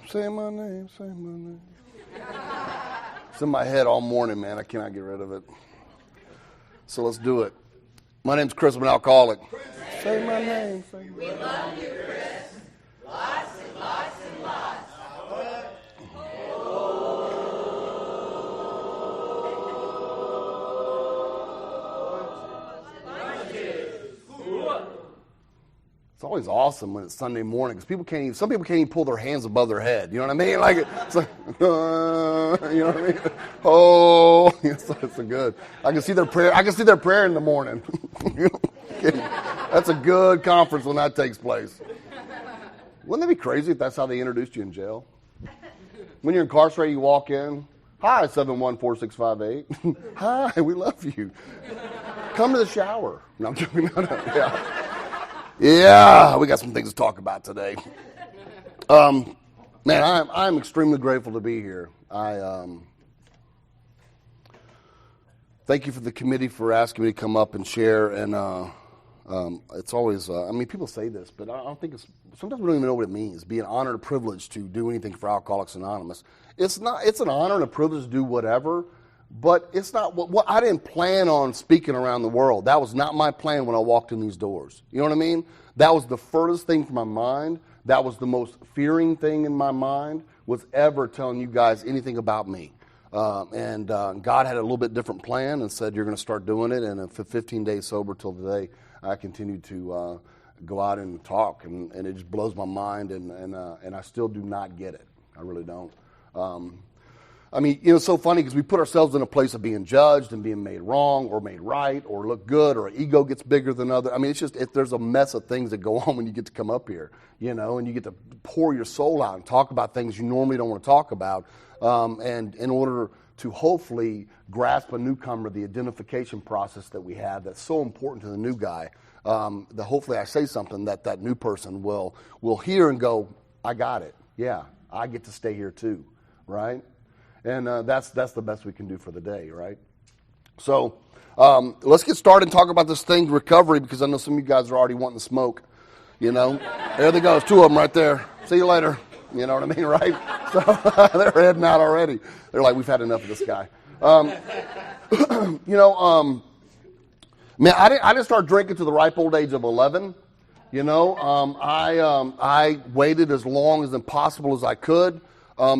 say my name, say my name. It's in my head all morning, man. I cannot get rid of it. So let's do it. My name's Chris. I'm an alcoholic. Say my name. Say my name. We love you, Chris. Lots and lots and lots. It's always awesome when it's Sunday morning because some people can't even pull their hands above their head. You know what I mean? Like it's like, you know what I mean? Oh, it's so good. I can see their prayer. I can see their prayer in the morning. That's a good conference when that takes place. Wouldn't that be crazy if that's how they introduced you in jail? When you're incarcerated, you walk in. Hi, 714-658. Hi, we love you. Come to the shower. No, I'm joking. No, yeah. Yeah, we got some things to talk about today. Man, I'm extremely grateful to be here. Thank you for the committee for asking me to come up and share. And it's always, people say this, but I don't think sometimes we don't even know what it means. Be an honor and a privilege to do anything for Alcoholics Anonymous. It's an honor and a privilege to do whatever. But it's not what I didn't plan on speaking around the world. That was not my plan when I walked in these doors. You know what I mean? That was the furthest thing from my mind. That was the most fearing thing in my mind was ever telling you guys anything about me. And God had a little bit different plan and said, you're going to start doing it. And for 15 days sober till today, I continued to go out and talk. And it just blows my mind. And I still do not get it. I really don't. It's so funny because we put ourselves in a place of being judged and being made wrong or made right or look good or ego gets bigger than other. It's just there's a mess of things that go on when you get to come up here, and you get to pour your soul out and talk about things you normally don't want to talk about. And in order to hopefully grasp a newcomer, the identification process that we have that's so important to the new guy, that hopefully I say something that new person will hear and go, I got it. Yeah, I get to stay here too, right? And that's the best we can do for the day, right? So let's get started and talk about this thing, recovery, because I know some of you guys are already wanting to smoke, There they go. There's two of them right there. See you later. You know what I mean, right? So they're heading out already. They're like, we've had enough of this guy. Man, I didn't start drinking to the ripe old age of 11. I waited as long as impossible as I could.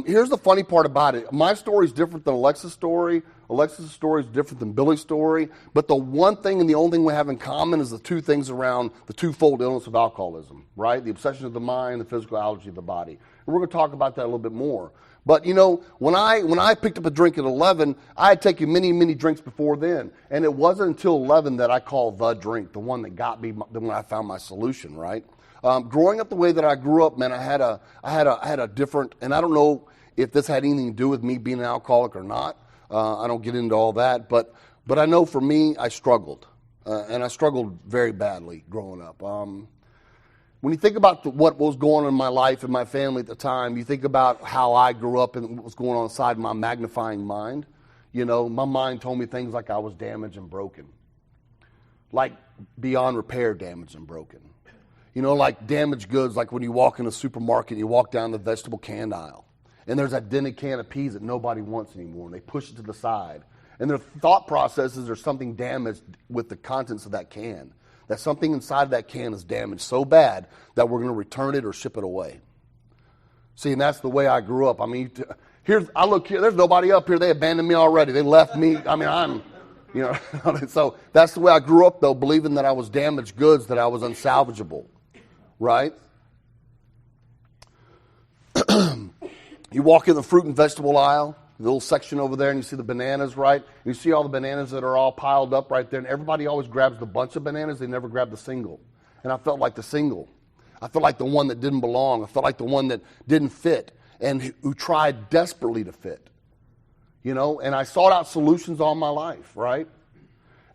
Here's the funny part about it. My story is different than Alexa's story. Alexa's story is different than Billy's story. But the one thing and the only thing we have in common is the two things around the twofold illness of alcoholism, right? The obsession of the mind, the physical allergy of the body. And we're going to talk about that a little bit more. But, when I picked up a drink at 11, I had taken many, many drinks before then. And it wasn't until 11 that I called the drink, the one that got me, when I found my solution, right? Growing up the way that I grew up, man, I had a different, and I don't know if this had anything to do with me being an alcoholic or not. I don't get into all that, but I know for me, I struggled, and I struggled very badly growing up. When you think about what was going on in my life and my family at the time, you think about how I grew up and what was going on inside my magnifying mind. My mind told me things like I was damaged and broken, like beyond repair, damaged and broken. Like damaged goods, like when you walk in a supermarket, you walk down the vegetable can aisle, and there's that dented can of peas that nobody wants anymore, and they push it to the side. And their thought process is there's something damaged with the contents of that can, that something inside of that can is damaged so bad that we're going to return it or ship it away. See, and that's the way I grew up. I look here, there's nobody up here. They abandoned me already. They left me. So that's the way I grew up, though, believing that I was damaged goods, that I was unsalvageable. Right? You walk in the fruit and vegetable aisle, the little section over there, and you see the bananas, right? And you see all the bananas that are all piled up right there, and everybody always grabs the bunch of bananas. They never grab the single. And I felt like the single. I felt like the one that didn't belong. I felt like the one that didn't fit and who tried desperately to fit. And I sought out solutions all my life, right?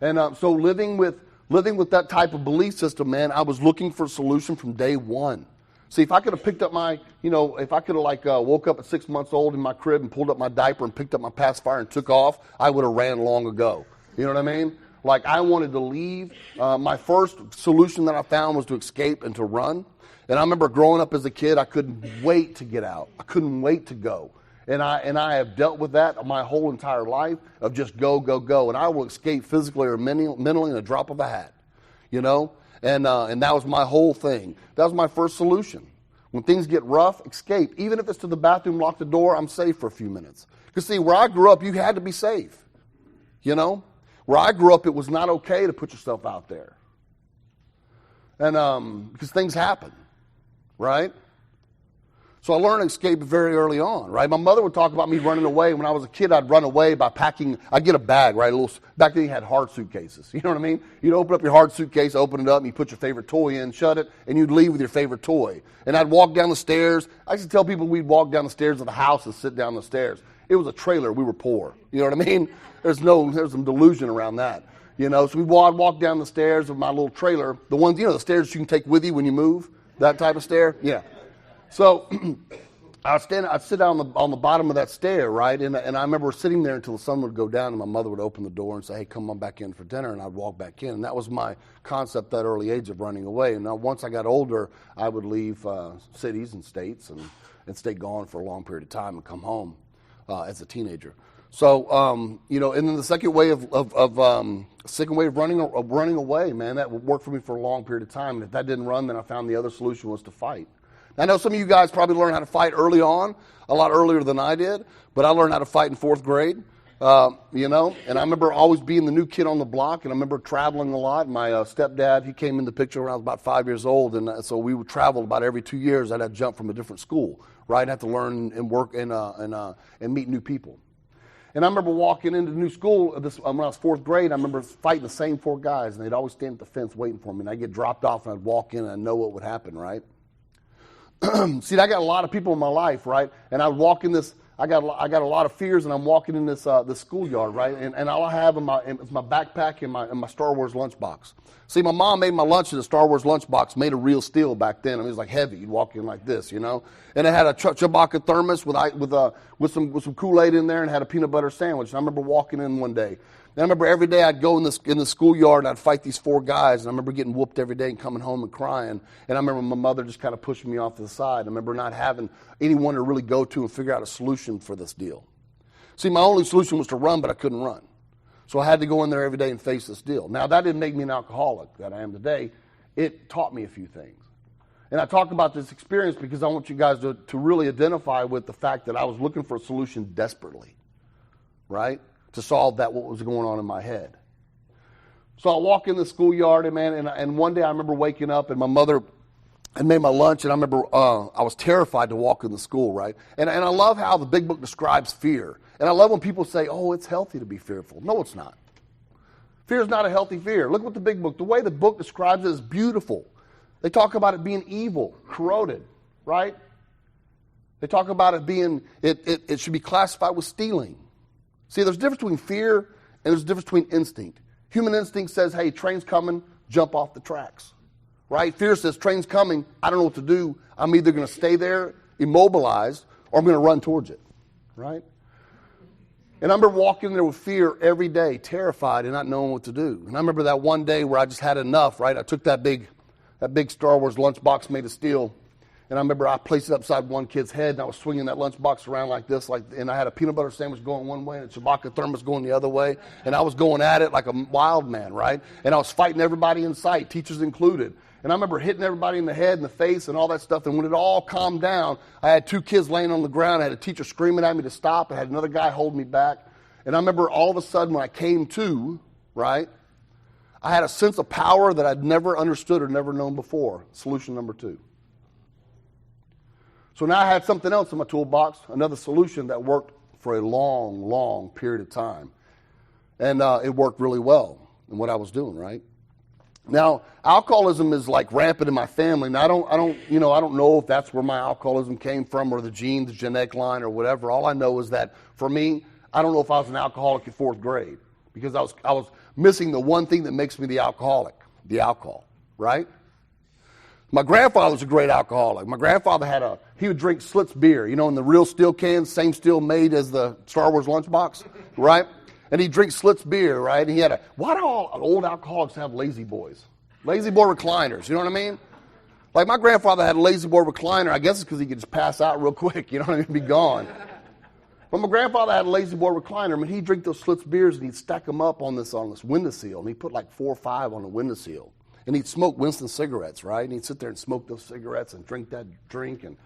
And so living with that type of belief system, man, I was looking for a solution from day one. See, if I could have picked up if I could have woke up at 6 months old in my crib and pulled up my diaper and picked up my pacifier and took off, I would have ran long ago. You know what I mean? Like I wanted to leave. My first solution that I found was to escape and to run. And I remember growing up as a kid, I couldn't wait to get out. I couldn't wait to go. And I have dealt with that my whole entire life of just go, go, go. And I will escape physically or mentally in a drop of a hat, you know. And that was my whole thing. That was my first solution. When things get rough, escape. Even if it's to the bathroom, lock the door, I'm safe for a few minutes. Because see, where I grew up, you had to be safe, you know. Where I grew up, it was not okay to put yourself out there. And because things happen, right? So I learned to escape very early on, right? My mother would talk about me running away. When I was a kid, I'd run away by packing. I'd get a bag, right? Back then you had hard suitcases. You know what I mean? You'd open up your hard suitcase, open it up, and you put your favorite toy in, shut it, and you'd leave with your favorite toy. And I'd walk down the stairs. I used to tell people we'd walk down the stairs of the house and sit down the stairs. It was a trailer. We were poor. You know what I mean? There's some delusion around that. You know, so I'd walk down the stairs of my little trailer. The ones, you know, the stairs you can take with you when you move, that type of stair. Yeah. So I'd sit down on the bottom of that stair, right? And I remember sitting there until the sun would go down, and my mother would open the door and say, "Hey, come on back in for dinner," and I'd walk back in. And that was my concept at that early age of running away. And now once I got older, I would leave cities and states and stay gone for a long period of time and come home as a teenager. So, you know, and then the second way of running away, man, that worked for me for a long period of time. And if that didn't run, then I found the other solution was to fight. I know some of you guys probably learned how to fight early on, a lot earlier than I did, but I learned how to fight in 4th grade, you know, and I remember always being the new kid on the block, and I remember traveling a lot. My stepdad, he came in the picture when I was about 5 years old, and so we would travel about every 2 years. I'd have to jump from a different school, right? I'd have to learn and work and meet new people. And I remember walking into new school when I was 4th grade. I remember fighting the same 4 guys, and they'd always stand at the fence waiting for me, and I'd get dropped off, and I'd walk in, and I'd know what would happen, right? See, I got a lot of people in my life, right? And I walk in this. I got a lot of fears, and I'm walking in this schoolyard, right? And all I have is my backpack and my Star Wars lunchbox. See, my mom made my lunch in a Star Wars lunchbox, made of real steel back then. I mean, it was like heavy. You'd walk in like this, you know. And it had a Chewbacca thermos with some Kool-Aid in there, and had a peanut butter sandwich. And I remember walking in one day. And I remember every day I'd go in the schoolyard and I'd fight these 4 guys. And I remember getting whooped every day and coming home and crying. And I remember my mother just kind of pushing me off to the side. I remember not having anyone to really go to and figure out a solution for this deal. See, my only solution was to run, but I couldn't run. So I had to go in there every day and face this deal. Now, that didn't make me an alcoholic that I am today. It taught me a few things. And I talk about this experience because I want you guys to really identify with the fact that I was looking for a solution desperately, right? To solve what was going on in my head. So I walk in the schoolyard, and one day I remember waking up, and my mother had made my lunch, and I remember I was terrified to walk in the school, right? And I love how the big book describes fear. And I love when people say, oh, it's healthy to be fearful. No, it's not. Fear is not a healthy fear. Look what the big book, the way the book describes it is beautiful. They talk about it being evil, corroded, right? They talk about it being, it should be classified with stealing. See, there's a difference between fear and there's a difference between instinct. Human instinct says, hey, train's coming, jump off the tracks, right? Fear says, train's coming, I don't know what to do. I'm either going to stay there immobilized or I'm going to run towards it, right? And I remember walking there with fear every day, terrified and not knowing what to do. And I remember that one day where I just had enough, right? I took that big Star Wars lunchbox made of steel, and I remember I placed it upside one kid's head, and I was swinging that lunchbox around like this, and I had a peanut butter sandwich going one way and a Chewbacca thermos going the other way, and I was going at it like a wild man, right? And I was fighting everybody in sight, teachers included. And I remember hitting everybody in the head and the face and all that stuff, and when it all calmed down, I had 2 kids laying on the ground. I had a teacher screaming at me to stop. I had another guy holding me back. And I remember all of a sudden when I came to, right, I had a sense of power that I'd never understood or never known before. Solution number 2. So now I had something else in my toolbox, another solution that worked for a long, long period of time. And it worked really well in what I was doing, right? Now, alcoholism is like rampant in my family. Now, I don't know if that's where my alcoholism came from or the genes, the genetic line or whatever. All I know is that for me, I don't know if I was an alcoholic in 4th grade because I was missing the one thing that makes me the alcoholic, the alcohol, right? My grandfather was a great alcoholic. My grandfather he would drink Schlitz beer, in the real steel cans, same steel made as the Star Wars lunchbox, right? And he'd drink Schlitz beer, right? And why do all old alcoholics have lazy boys? Lazy boy recliners, you know what I mean? Like my grandfather had a lazy boy recliner. I guess it's because he could just pass out real quick, you know what I mean, be gone. But my grandfather had a lazy boy recliner. I mean, he'd drink those Schlitz beers and he'd stack them up on this windowsill. And he'd put like 4 or 5 on the windowsill. And he'd smoke Winston cigarettes, right? And he'd sit there and smoke those cigarettes and drink that drink. And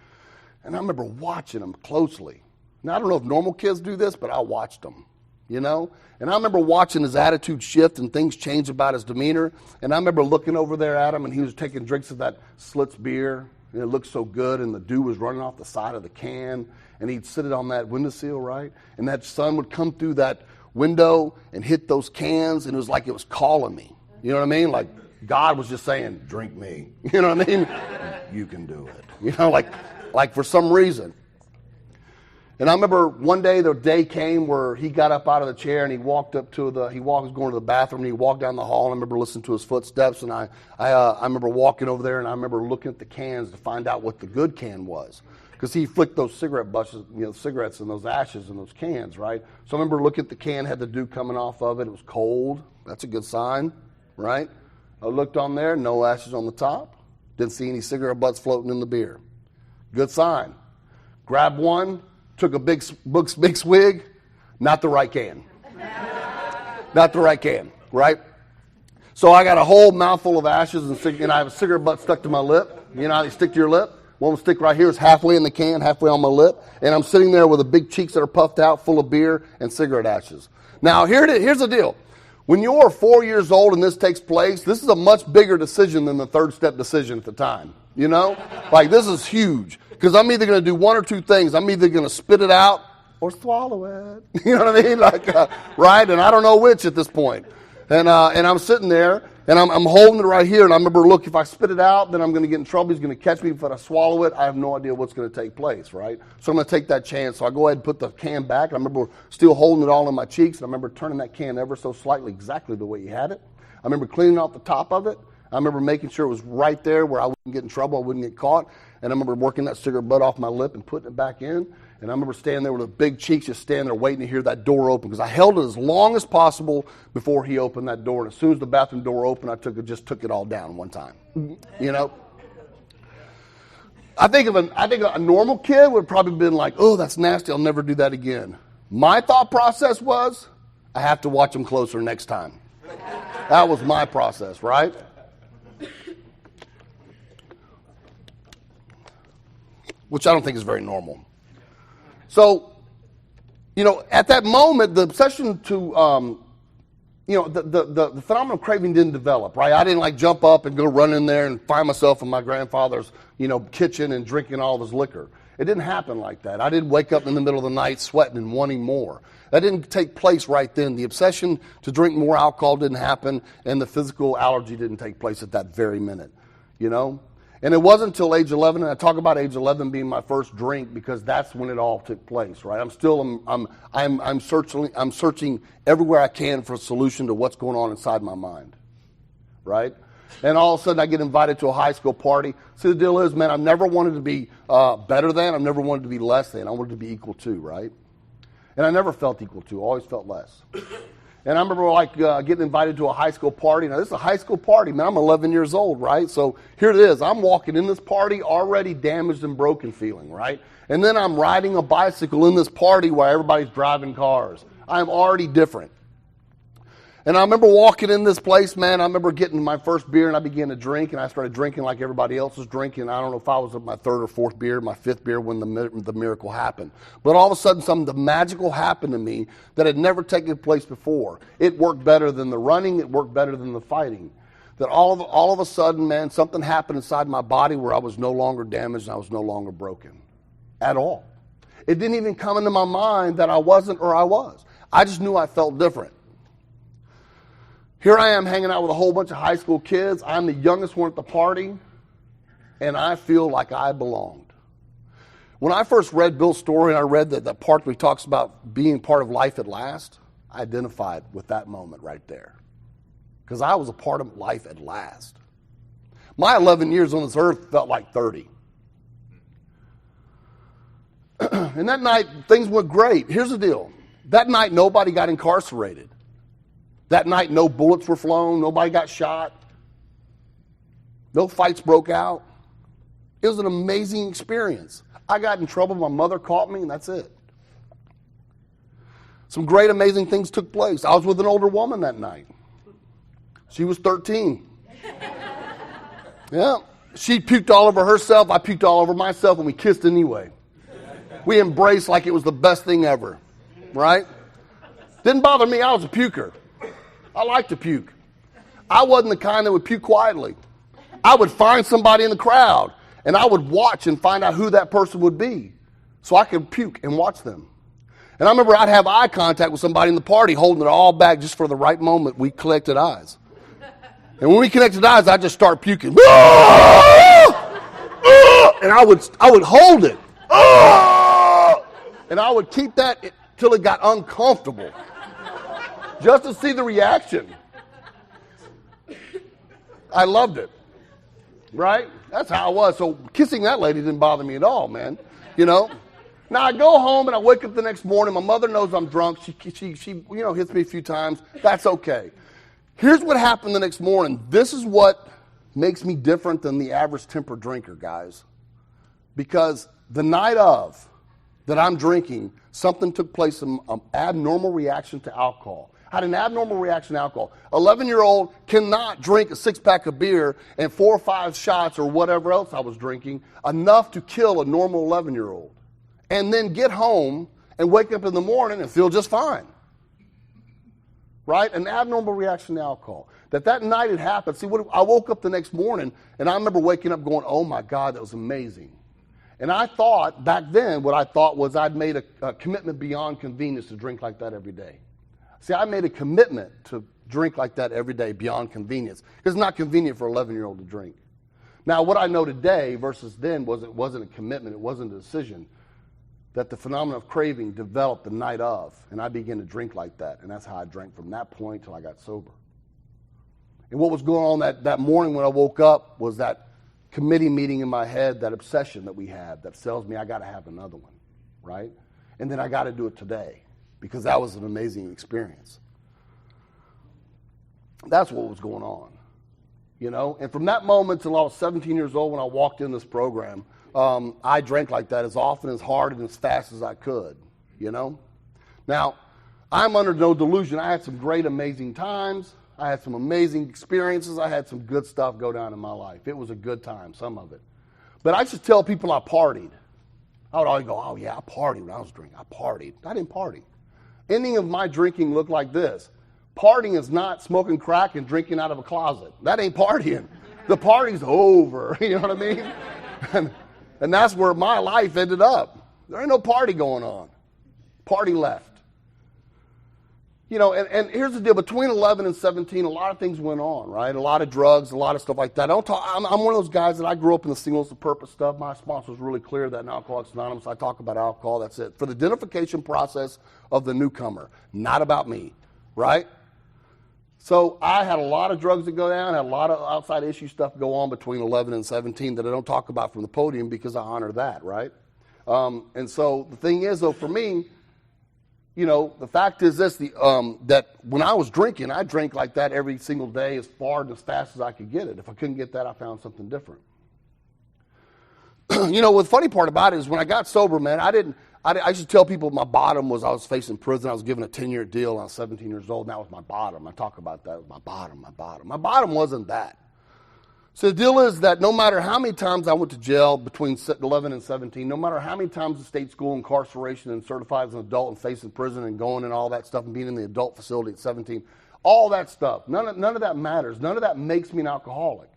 I remember watching him closely. Now, I don't know if normal kids do this, but I watched him, you know? And I remember watching his attitude shift and things change about his demeanor. And I remember looking over there at him, and he was taking drinks of that Schlitz beer. And it looked so good, and the dew was running off the side of the can. And he'd sit it on that windowsill, right? And that sun would come through that window and hit those cans, and it was like it was calling me. You know what I mean? Like God was just saying, drink me. You know what I mean? You can do it. You know, like for some reason. And I remember one day, the day came where he got up out of the chair and he walked up to he was going to the bathroom, and he walked down the hall, and I remember listening to his footsteps, and I remember walking over there, and I remember looking at the cans to find out what the good can was. Because he flicked those cigarette bushes, cigarettes and those ashes in those cans, right? So I remember looking at the can, had the dew coming off of it. It was cold. That's a good sign, right? I looked on there, no ashes on the top. Didn't see any cigarette butts floating in the beer. Good sign. Grabbed one, took a big swig, not the right can. Not the right can, right? So I got a whole mouthful of ashes, and I have a cigarette butt stuck to my lip. You know how they stick to your lip? One will stick right here. It's halfway in the can, halfway on my lip. And I'm sitting there with the big cheeks that are puffed out, full of beer and cigarette ashes. Now, here's the deal. When you're 4 years old and this takes place, this is a much bigger decision than the third step decision at the time. You know? Like, this is huge. Because I'm either going to do one or two things. I'm either going to spit it out or swallow it. You know what I mean? Like, right? And I don't know which at this point. And I'm sitting there, and I'm holding it right here, and I remember, look, if I spit it out, then I'm going to get in trouble. He's going to catch me. If I swallow it, I have no idea what's going to take place, right? So I'm going to take that chance. So I go ahead and put the can back. I remember still holding it all in my cheeks, and I remember turning that can ever so slightly exactly the way he had it. I remember cleaning off the top of it. I remember making sure it was right there where I wouldn't get in trouble, I wouldn't get caught. And I remember working that cigarette butt off my lip and putting it back in. And I remember standing there with the big cheeks, just standing there waiting to hear that door open, because I held it as long as possible before he opened that door. And as soon as the bathroom door opened, I just took it all down one time. You know? I think a normal kid would have probably been like, oh, that's nasty, I'll never do that again. My thought process was, I have to watch him closer next time. That was my process, right? Which I don't think is very normal. So, at that moment, the obsession to, the phenomenal craving didn't develop, right? I didn't jump up and go run in there and find myself in my grandfather's, kitchen and drinking all of his liquor. It didn't happen like that. I didn't wake up in the middle of the night sweating and wanting more. That didn't take place right then. The obsession to drink more alcohol didn't happen, and the physical allergy didn't take place at that very minute, And it wasn't until age 11, and I talk about age 11 being my first drink because that's when it all took place, right? I'm searching everywhere I can for a solution to what's going on inside my mind, right? And all of a sudden I get invited to a high school party. See, the deal is, man, I've never wanted to be better than. I've never wanted to be less than. I wanted to be equal to, right? And I never felt equal to. I always felt less. And I remember getting invited to a high school party. Now, this is a high school party. Man, I'm 11 years old, right? So here it is. I'm walking in this party already damaged and broken feeling, right? And then I'm riding a bicycle in this party while everybody's driving cars. I'm already different. And I remember walking in this place, man. I remember getting my first beer, and I began to drink, and I started drinking like everybody else was drinking. I don't know if I was at my third or fourth beer, my fifth beer when the miracle happened. But all of a sudden, something magical happened to me that had never taken place before. It worked better than the running. It worked better than the fighting. That all of a sudden, man, something happened inside my body where I was no longer damaged and I was no longer broken at all. It didn't even come into my mind that I wasn't or I was. I just knew I felt different. Here I am hanging out with a whole bunch of high school kids. I'm the youngest one at the party, and I feel like I belonged. When I first read Bill's story and I read that part where he talks about being part of life at last, I identified with that moment right there. Because I was a part of life at last. My 11 years on this earth felt like 30. And that night, things went great. Here's the deal. That night, nobody got incarcerated. That night, no bullets were flown. Nobody got shot. No fights broke out. It was an amazing experience. I got in trouble. My mother caught me, and that's it. Some great, amazing things took place. I was with an older woman that night. She was 13. Yeah. She puked all over herself. I puked all over myself, and we kissed anyway. We embraced like it was the best thing ever, right? Didn't bother me. I was a puker. I like to puke. I wasn't the kind that would puke quietly. I would find somebody in the crowd, and I would watch and find out who that person would be so I could puke and watch them. And I remember I'd have eye contact with somebody in the party, holding it all back just for the right moment. We connected eyes. And when we connected eyes, I'd just start puking. And I would hold it. And I would keep that till it got uncomfortable. Just to see the reaction. I loved it. Right? That's how I was. So kissing that lady didn't bother me at all, man. You know? Now I go home and I wake up the next morning. My mother knows I'm drunk. She hits me a few times. That's okay. Here's what happened the next morning. This is what makes me different than the average temper drinker, guys. Because the night of that I'm drinking, something took place, an abnormal reaction to alcohol. I had an abnormal reaction to alcohol. 11-year-old cannot drink a 6-pack of beer and 4 or 5 shots or whatever else I was drinking, enough to kill a normal 11-year-old. And then get home and wake up in the morning and feel just fine. Right? An abnormal reaction to alcohol. That night it happened. See, I woke up the next morning, and I remember waking up going, oh my God, that was amazing. And I thought, back then, what I thought was I'd made a commitment beyond convenience to drink like that every day. See, I made a commitment to drink like that every day beyond convenience. Because it's not convenient for an 11-year-old to drink. Now, what I know today versus then was it wasn't a commitment, it wasn't a decision. That the phenomenon of craving developed the night of, and I began to drink like that. And that's how I drank from that point till I got sober. And what was going on that morning when I woke up was that committee meeting in my head, that obsession that we have that tells me I got to have another one, right? And then I got to do it today because that was an amazing experience. That's what was going on, you know? And from that moment till I was 17 years old when I walked in this program, I drank like that as often, as hard, and as fast as I could, you know? Now, I'm under no delusion. I had some great, amazing times. I had some amazing experiences. I had some good stuff go down in my life. It was a good time, some of it. But I should tell people I partied. I would always go, oh, yeah, I partied when I was drinking. I partied. I didn't party. Ending of my drinking looked like this. Partying is not smoking crack and drinking out of a closet. That ain't partying. The party's over. You know what I mean? And that's where my life ended up. There ain't no party going on. Party left. You know, and here's the deal. Between 11 and 17, a lot of things went on, right? A lot of drugs, a lot of stuff like that. I'm one of those guys that I grew up in the singles of purpose stuff. My sponsor was really clear that in Alcoholics Anonymous, I talk about alcohol, that's it. For the identification process of the newcomer, not about me, right? So I had a lot of drugs that go down, had a lot of outside issue stuff go on between 11 and 17 that I don't talk about from the podium because I honor that, right? And so the thing is, though, for me, you know, the fact is this, that when I was drinking, I drank like that every single day as far and as fast as I could get it. If I couldn't get that, I found something different. You know, the funny part about it is when I got sober, man, I used to tell people my bottom was I was facing prison. I was given a 10-year deal when I was 17 years old, and that was my bottom. I talk about that. It was my bottom. My bottom wasn't that. So the deal is that no matter how many times I went to jail between 11 and 17, no matter how many times the state school incarceration and certified as an adult and facing prison and going and all that stuff and being in the adult facility at 17, all that stuff, none of that matters. None of that makes me an alcoholic.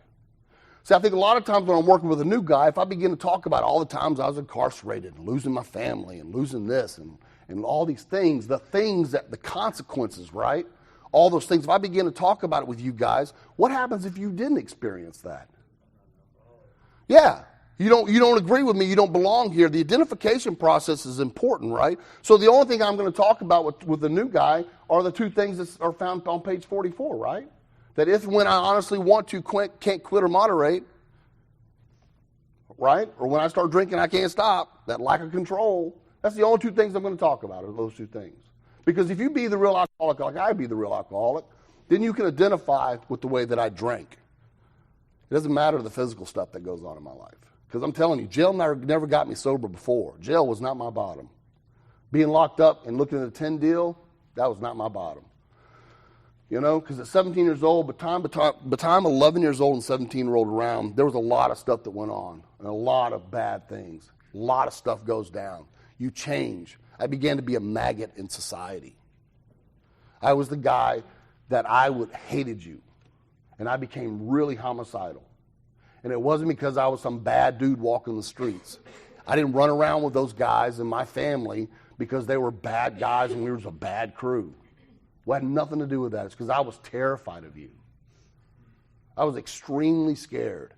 See, I think a lot of times when I'm working with a new guy, if I begin to talk about all the times I was incarcerated and losing my family and losing this and all these things, the consequences, right? All those things, if I begin to talk about it with you guys, what happens if you didn't experience that? Yeah, you don't agree with me, you don't belong here. The identification process is important, right? So the only thing I'm going to talk about with the new guy are the two things that are found on page 44, right? That if and when I honestly want to can't quit or moderate, right? Or when I start drinking, I can't stop. That lack of control. That's the only two things I'm going to talk about are those two things. Because if you be the real alcoholic like I be the real alcoholic, then you can identify with the way that I drank. It doesn't matter the physical stuff that goes on in my life. Because I'm telling you, jail never got me sober before. Jail was not my bottom. Being locked up and looking at a 10 deal, that was not my bottom. You know, because at 17 years old, by the time 11 years old and 17 rolled around, there was a lot of stuff that went on and a lot of bad things. A lot of stuff goes down. You change. I began to be a maggot in society. I was the guy that hated you, and I became really homicidal. And it wasn't because I was some bad dude walking the streets. I didn't run around with those guys in my family because they were bad guys and we were a bad crew. Well, it had nothing to do with that. It's because I was terrified of you. I was extremely scared.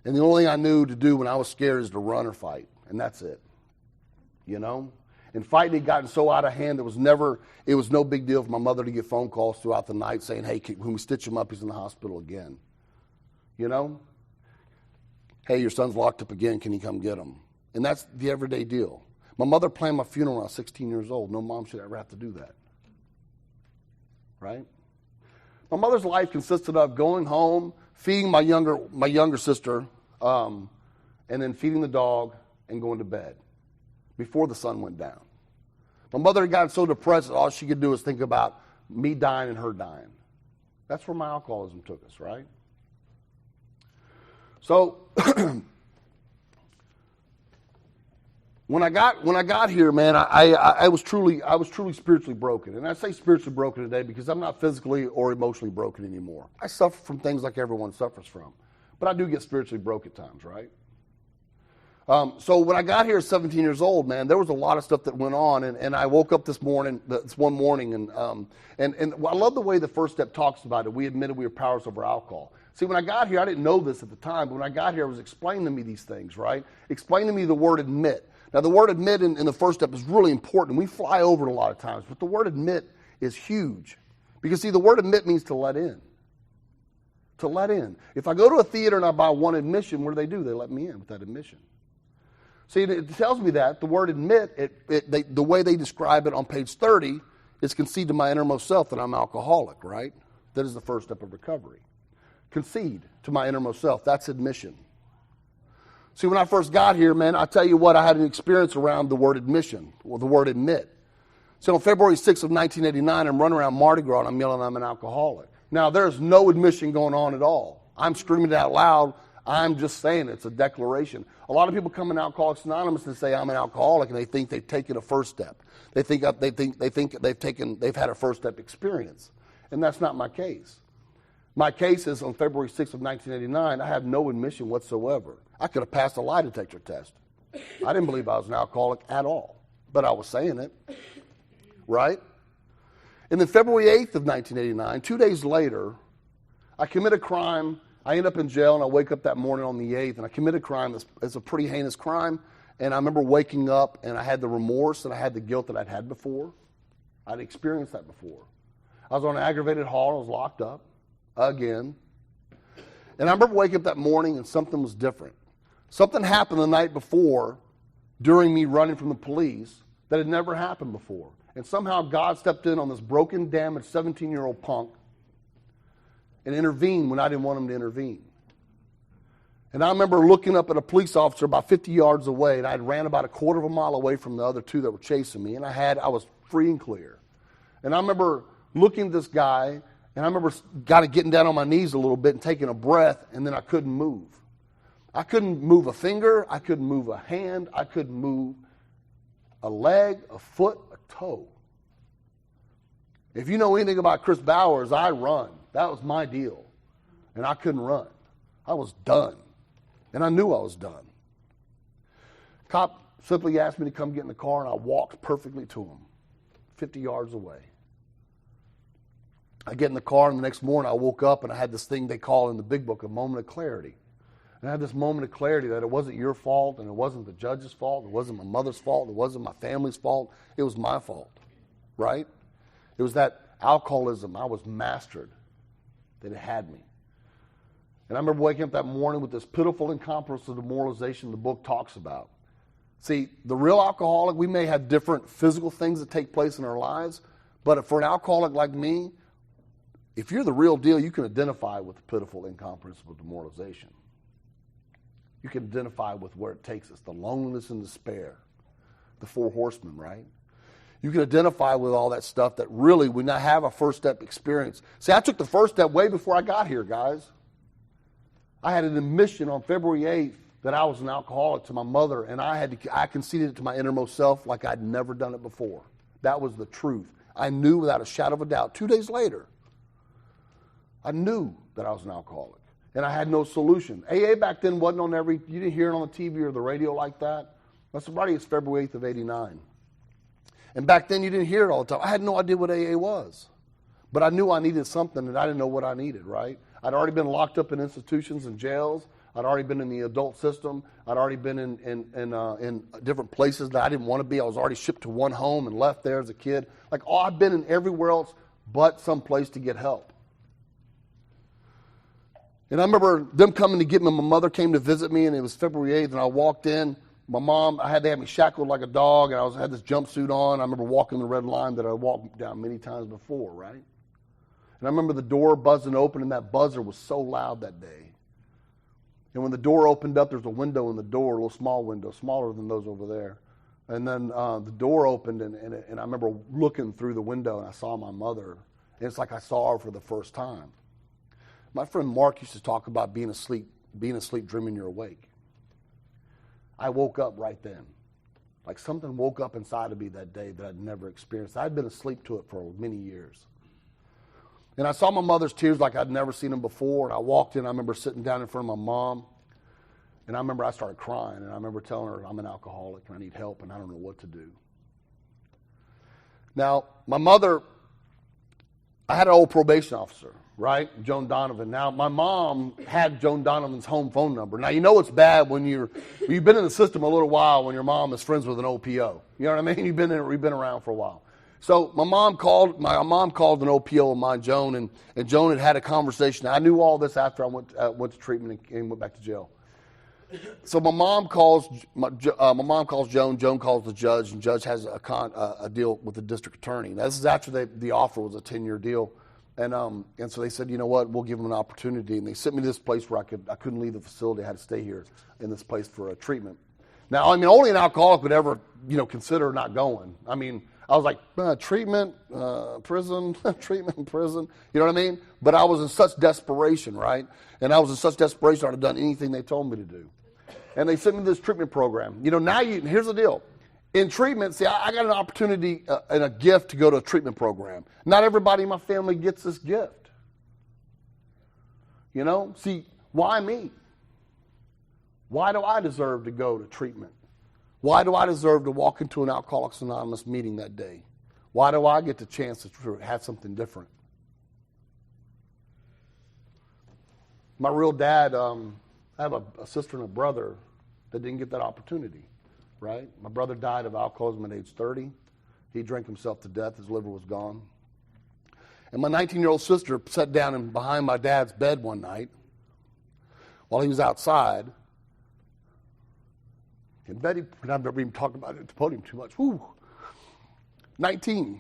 And the only thing I knew to do when I was scared is to run or fight. And that's it. You know? And fighting had gotten so out of hand, it was no big deal for my mother to get phone calls throughout the night saying, hey, when we stitch him up, he's in the hospital again. You know? Hey, your son's locked up again. Can you come get him? And that's the everyday deal. My mother planned my funeral when I was 16 years old. No mom should ever have to do that. Right? My mother's life consisted of going home, feeding my younger sister, and then feeding the dog and going to bed before the sun went down. My mother had gotten so depressed that all she could do was think about me dying and her dying. That's where my alcoholism took us, right? So when I got here, man, I was truly spiritually broken. And I say spiritually broken today because I'm not physically or emotionally broken anymore. I suffer from things like everyone suffers from. But I do get spiritually broke at times, right? So when I got here at 17 years old, man, there was a lot of stuff that went on. And I woke up this one morning, and I love the way the First Step talks about it. We admitted we were powerless over alcohol. See, when I got here, I didn't know this at the time, but when I got here, it was explaining to me these things, right? Explaining to me the word admit. Now, the word admit in the First Step is really important. We fly over it a lot of times, but the word admit is huge. Because, see, the word admit means to let in. To let in. If I go to a theater and I buy one admission, what do? They let me in with that admission. See, it tells me that. The word admit, the way they describe it on page 30 is concede to my innermost self that I'm alcoholic, right? That is the first step of recovery. Concede to my innermost self. That's admission. See, when I first got here, man, I tell you what, I had an experience around the word admission, or the word admit. So on February 6th of 1989, I'm running around Mardi Gras and I'm yelling I'm an alcoholic. Now, there's no admission going on at all. I'm screaming it out loud. I'm just saying it's a declaration. A lot of people come in Alcoholics Anonymous and say I'm an alcoholic, and they think they've taken a first step. They think they've had a first step experience, and that's not my case. My case is on February 6th of 1989. I have no admission whatsoever. I could have passed a lie detector test. I didn't believe I was an alcoholic at all, but I was saying it, right? And then February 8th of 1989, 2 days later, I commit a crime. I end up in jail, and I wake up that morning on the 8th, and I commit a crime. It's a pretty heinous crime, and I remember waking up, and I had the remorse, and I had the guilt that I'd had before. I'd experienced that before. I was on an aggravated haul. I was locked up again. And I remember waking up that morning, and something was different. Something happened the night before during me running from the police that had never happened before. And somehow God stepped in on this broken, damaged 17-year-old punk and intervened when I didn't want him to intervene. And I remember looking up at a police officer about 50 yards away, and I had ran about a quarter of a mile away from the other two that were chasing me, and I was free and clear. And I remember looking at this guy, and I remember kind of getting down on my knees a little bit and taking a breath, and then I couldn't move. I couldn't move a finger. I couldn't move a hand. I couldn't move a leg, a foot, a toe. If you know anything about Chris Bowers, I run. That was my deal. And I couldn't run. I was done. And I knew I was done. Cop simply asked me to come get in the car, and I walked perfectly to him, 50 yards away. I get in the car, and the next morning I woke up, and I had this thing they call in the big book a moment of clarity. And I had this moment of clarity that it wasn't your fault, and it wasn't the judge's fault, it wasn't my mother's fault, it wasn't my family's fault, it was my fault, right? It was that alcoholism I was mastered that it had me. And I remember waking up that morning with this pitiful incomparable demoralization the book talks about. See, the real alcoholic, we may have different physical things that take place in our lives, but for an alcoholic like me, if you're the real deal, you can identify with the pitiful incomprehensible demoralization. You can identify with where it takes us, the loneliness and despair, the 4 horsemen, right? You can identify with all that stuff that really we not have a first step experience. See, I took the first step way before I got here, guys. I had an admission on February 8th that I was an alcoholic to my mother, and I conceded it to my innermost self like I'd never done it before. That was the truth. I knew without a shadow of a doubt. 2 days later, I knew that I was an alcoholic, and I had no solution. AA back then wasn't on you didn't hear it on the TV or the radio like that. My sobriety is February 8th of 89. And back then you didn't hear it all the time. I had no idea what AA was. But I knew I needed something, and I didn't know what I needed, right? I'd already been locked up in institutions and jails. I'd already been in the adult system. I'd already been in different places that I didn't want to be. I was already shipped to one home and left there as a kid. I've been in everywhere else but some place to get help. And I remember them coming to get me. My mother came to visit me, and it was February 8th, and I walked in. My mom, I had to have me shackled like a dog, and I had this jumpsuit on. I remember walking the red line that I walked down many times before, right? And I remember the door buzzing open, and that buzzer was so loud that day. And when the door opened up, there's a window in the door, a little small window, smaller than those over there. And then the door opened, and I remember looking through the window, and I saw my mother. And it's like I saw her for the first time. My friend Mark used to talk about being asleep, dreaming you're awake. I woke up right then. Like something woke up inside of me that day that I'd never experienced. I'd been asleep to it for many years. And I saw my mother's tears like I'd never seen them before. And I walked in, I remember sitting down in front of my mom. And I remember I started crying. And I remember telling her I'm an alcoholic and I need help and I don't know what to do. Now, my mother, I had an old probation officer, right? Joan Donovan. Now, my mom had Joan Donovan's home phone number. Now, you know it's bad when you've been in the system a little while when your mom is friends with an OPO. You know what I mean? You've been around for a while. So my mom called an OPO of mine, Joan, and Joan had a conversation. I knew all this after I went to treatment and went back to jail. So my mom calls Joan. Joan calls the judge, and judge has a deal with the district attorney. Now, this is after the offer was a 10-year deal. And so they said, you know what, we'll give them an opportunity. And they sent me to this place where I couldn't leave the facility. I had to stay here in this place for a treatment. Now, I mean, only an alcoholic would ever, consider not going. I mean, I was like, treatment, prison, treatment, prison. You know what I mean? But I was in such desperation, right? And I was in such desperation I'd have done anything they told me to do. And they sent me to this treatment program. Here's the deal. In treatment, see, I got an opportunity and a gift to go to a treatment program. Not everybody in my family gets this gift. See, why me? Why do I deserve to go to treatment? Why do I deserve to walk into an Alcoholics Anonymous meeting that day? Why do I get the chance to have something different? My real dad, I have a sister and a brother that didn't get that opportunity. Right? My brother died of alcoholism at age 30. He drank himself to death. His liver was gone. And my 19-year-old sister sat down behind my dad's bed one night while he was outside. And Betty, and I've never even talked about it at the podium too much. 19.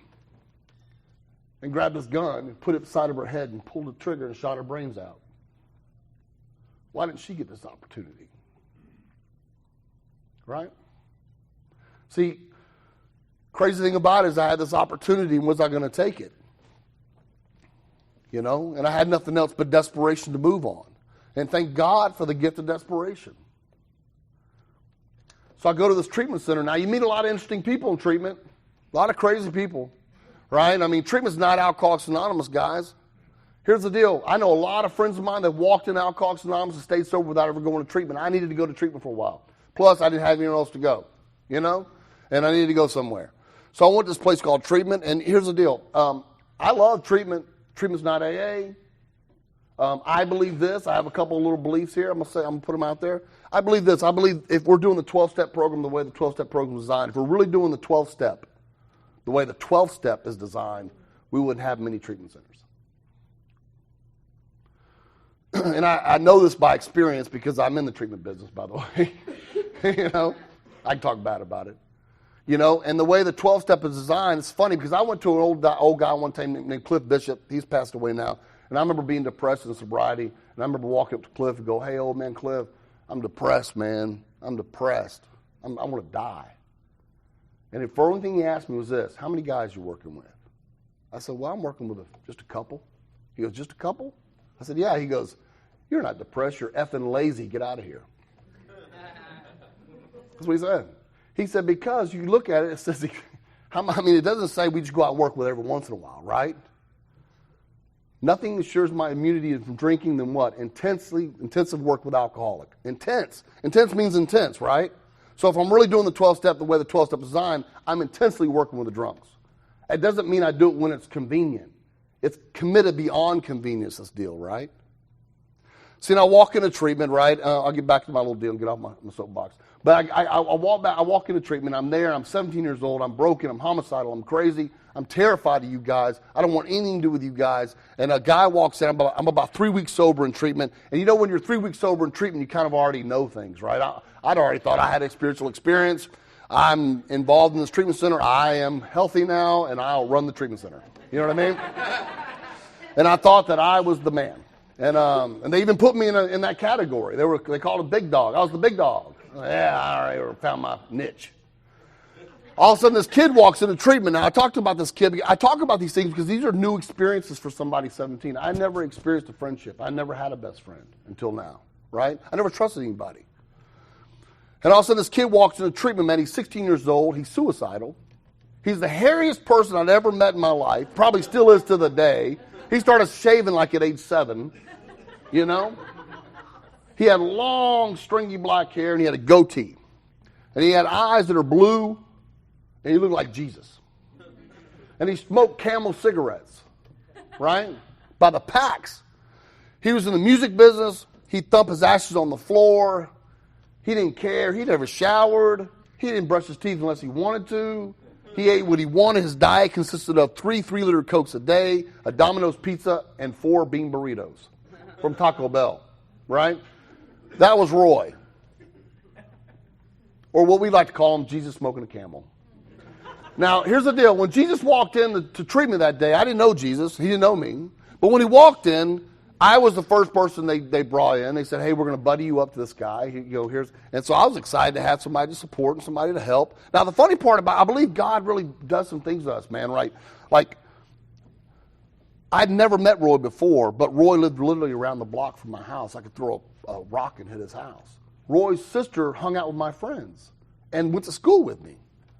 And grabbed his gun and put it beside of her head and pulled the trigger and shot her brains out. Why didn't she get this opportunity? Right? See, crazy thing about it is I had this opportunity, and was I going to take it? And I had nothing else but desperation to move on. And thank God for the gift of desperation. So I go to this treatment center. Now, you meet a lot of interesting people in treatment, a lot of crazy people, right? I mean, treatment's not Alcoholics Anonymous, guys. Here's the deal. I know a lot of friends of mine that walked in Alcoholics Anonymous and stayed sober without ever going to treatment. I needed to go to treatment for a while. Plus, I didn't have anywhere else to go, and I needed to go somewhere. So I went to this place called treatment, and here's the deal. I love treatment. Treatment's not AA. I believe this. I have a couple of little beliefs here. I'm going to put them out there. I believe this. I believe if we're doing the 12-step program the way the 12-step program is designed, if we're really doing the 12-step, the way the 12-step is designed, we wouldn't have many treatment centers. And I know this by experience because I'm in the treatment business, by the way. I can talk bad about it. And the way the 12-step is designed, it's funny because I went to an old guy one time named Cliff Bishop. He's passed away now. And I remember being depressed in sobriety. And I remember walking up to Cliff and go, hey, old man Cliff, I'm depressed, man. I'm depressed. I want to die. And the first thing he asked me was this, how many guys you working with? I said, well, I'm working with just a couple. He goes, just a couple? I said, yeah. He goes, you're not depressed. You're effing lazy. Get out of here. That's what he said. He said, because you look at it, it says, it doesn't say we just go out and work with every once in a while, right? Nothing assures my immunity from drinking than what? Intensive work with alcoholic. Intense. Intense means intense, right? So if I'm really doing the 12-step the way the 12-step is designed, I'm intensely working with the drunks. It doesn't mean I do it when it's convenient. It's committed beyond convenience, this deal, right? See, now I walk into treatment, right? I'll get back to my little deal and get off my soapbox. But I walk into treatment. I'm there. I'm 17 years old. I'm broken. I'm homicidal. I'm crazy. I'm terrified of you guys. I don't want anything to do with you guys. And a guy walks in. I'm about 3 weeks sober in treatment. And you know when you're 3 weeks sober in treatment, you kind of already know things, right? I'd already thought I had a spiritual experience. I'm involved in this treatment center. I am healthy now, and I'll run the treatment center. You know what I mean? And I thought that I was the man. And they even put me in that category. They called it big dog. I was the big dog. Yeah, I already found my niche. All of a sudden, this kid walks into treatment. Now, I talked about this kid. I talk about these things because these are new experiences for somebody 17. I never experienced a friendship. I never had a best friend until now, right? I never trusted anybody. And all of a sudden, this kid walks into treatment, man. He's 16 years old. He's suicidal. He's the hairiest person I'd ever met in my life. Probably still is to the day. He started shaving like at age 7, you know? He had long, stringy black hair, and he had a goatee. And he had eyes that are blue, and he looked like Jesus. And he smoked Camel cigarettes, right? By the packs. He was in the music business. He'd thump his ashes on the floor. He didn't care. He never showered. He didn't brush his teeth unless he wanted to. He ate what he wanted. His diet consisted of 3 3-liter Cokes a day, a Domino's pizza, and 4 bean burritos from Taco Bell, right? That was Roy. Or what we like to call him, Jesus smoking a Camel. Now, here's the deal. When Jesus walked in to treatment that day, I didn't know Jesus. He didn't know me. But when he walked in, I was the first person they brought in. They said, hey, we're going to buddy you up to this guy. And so I was excited to have somebody to support and somebody to help. Now, the funny part I believe God really does some things to us, man, right? Like, I'd never met Roy before, but Roy lived literally around the block from my house. I could throw a rock and hit his house. Roy's sister hung out with my friends and went to school with me,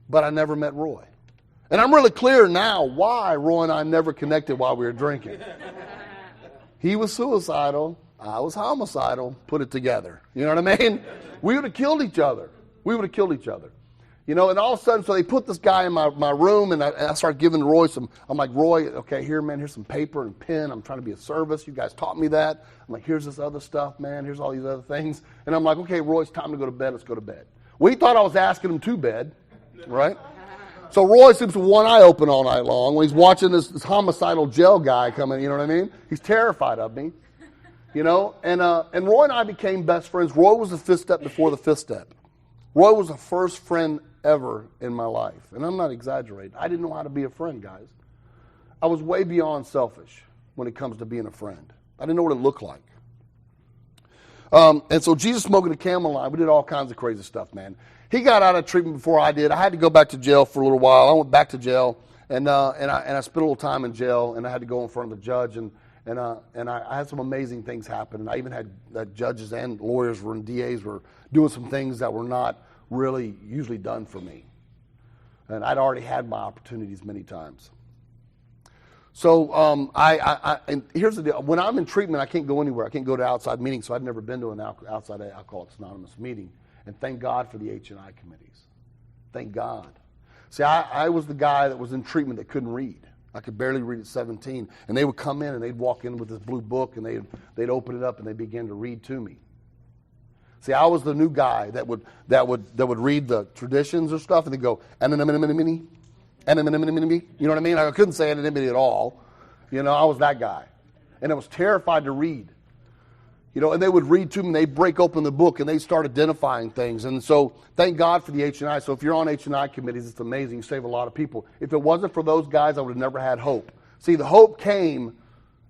but I never met Roy. And I'm really clear now why Roy and I never connected while we were drinking. He was suicidal. I was homicidal. Put it together. You know what I mean? We would have killed each other. You know, and all of a sudden, so they put this guy in my room, and I started giving Roy I'm like, Roy, okay, here, man, here's some paper and pen. I'm trying to be of service. You guys taught me that. I'm like, here's this other stuff, man. Here's all these other things. And I'm like, okay, Roy, it's time to go to bed. Let's go to bed. Well, he thought I was asking him to bed, right? So Roy sleeps with one eye open all night long when he's watching this homicidal jail guy come in, you know what I mean? He's terrified of me, you know? And Roy and I became best friends. Roy was the 5th step before the 5th step. Roy was the first friend ever in my life. And I'm not exaggerating. I didn't know how to be a friend, guys. I was way beyond selfish when it comes to being a friend. I didn't know what it looked like. And so Jesus smoking a Camel and we did all kinds of crazy stuff, man. He got out of treatment before I did. I had to go back to jail for a little while. I went back to jail, and I spent a little time in jail, and I had to go in front of the judge, and I had some amazing things happen. And I even had judges and lawyers and DAs were doing some things that were not really usually done for me. And I'd already had my opportunities many times. So and here's the deal. When I'm in treatment, I can't go anywhere. I can't go to outside meetings, so I'd never been to an outside Alcoholics Anonymous meeting. And thank God for the H&I committees. Thank God. See, I was the guy that was in treatment that couldn't read. I could barely read at 17. And they would come in and they'd walk in with this blue book and they'd open it up and they'd begin to read to me. See, I was the new guy that would read the traditions or stuff and they'd go, anonymity, anonymity. You know what I mean? I couldn't say anonymity at all. You know, I was that guy. And I was terrified to read. You know, and they would read to me, and they'd break open the book, and they'd start identifying things. And so, thank God for the H&I. So if you're on H&I committees, it's amazing. You save a lot of people. If it wasn't for those guys, I would have never had hope. See, the hope came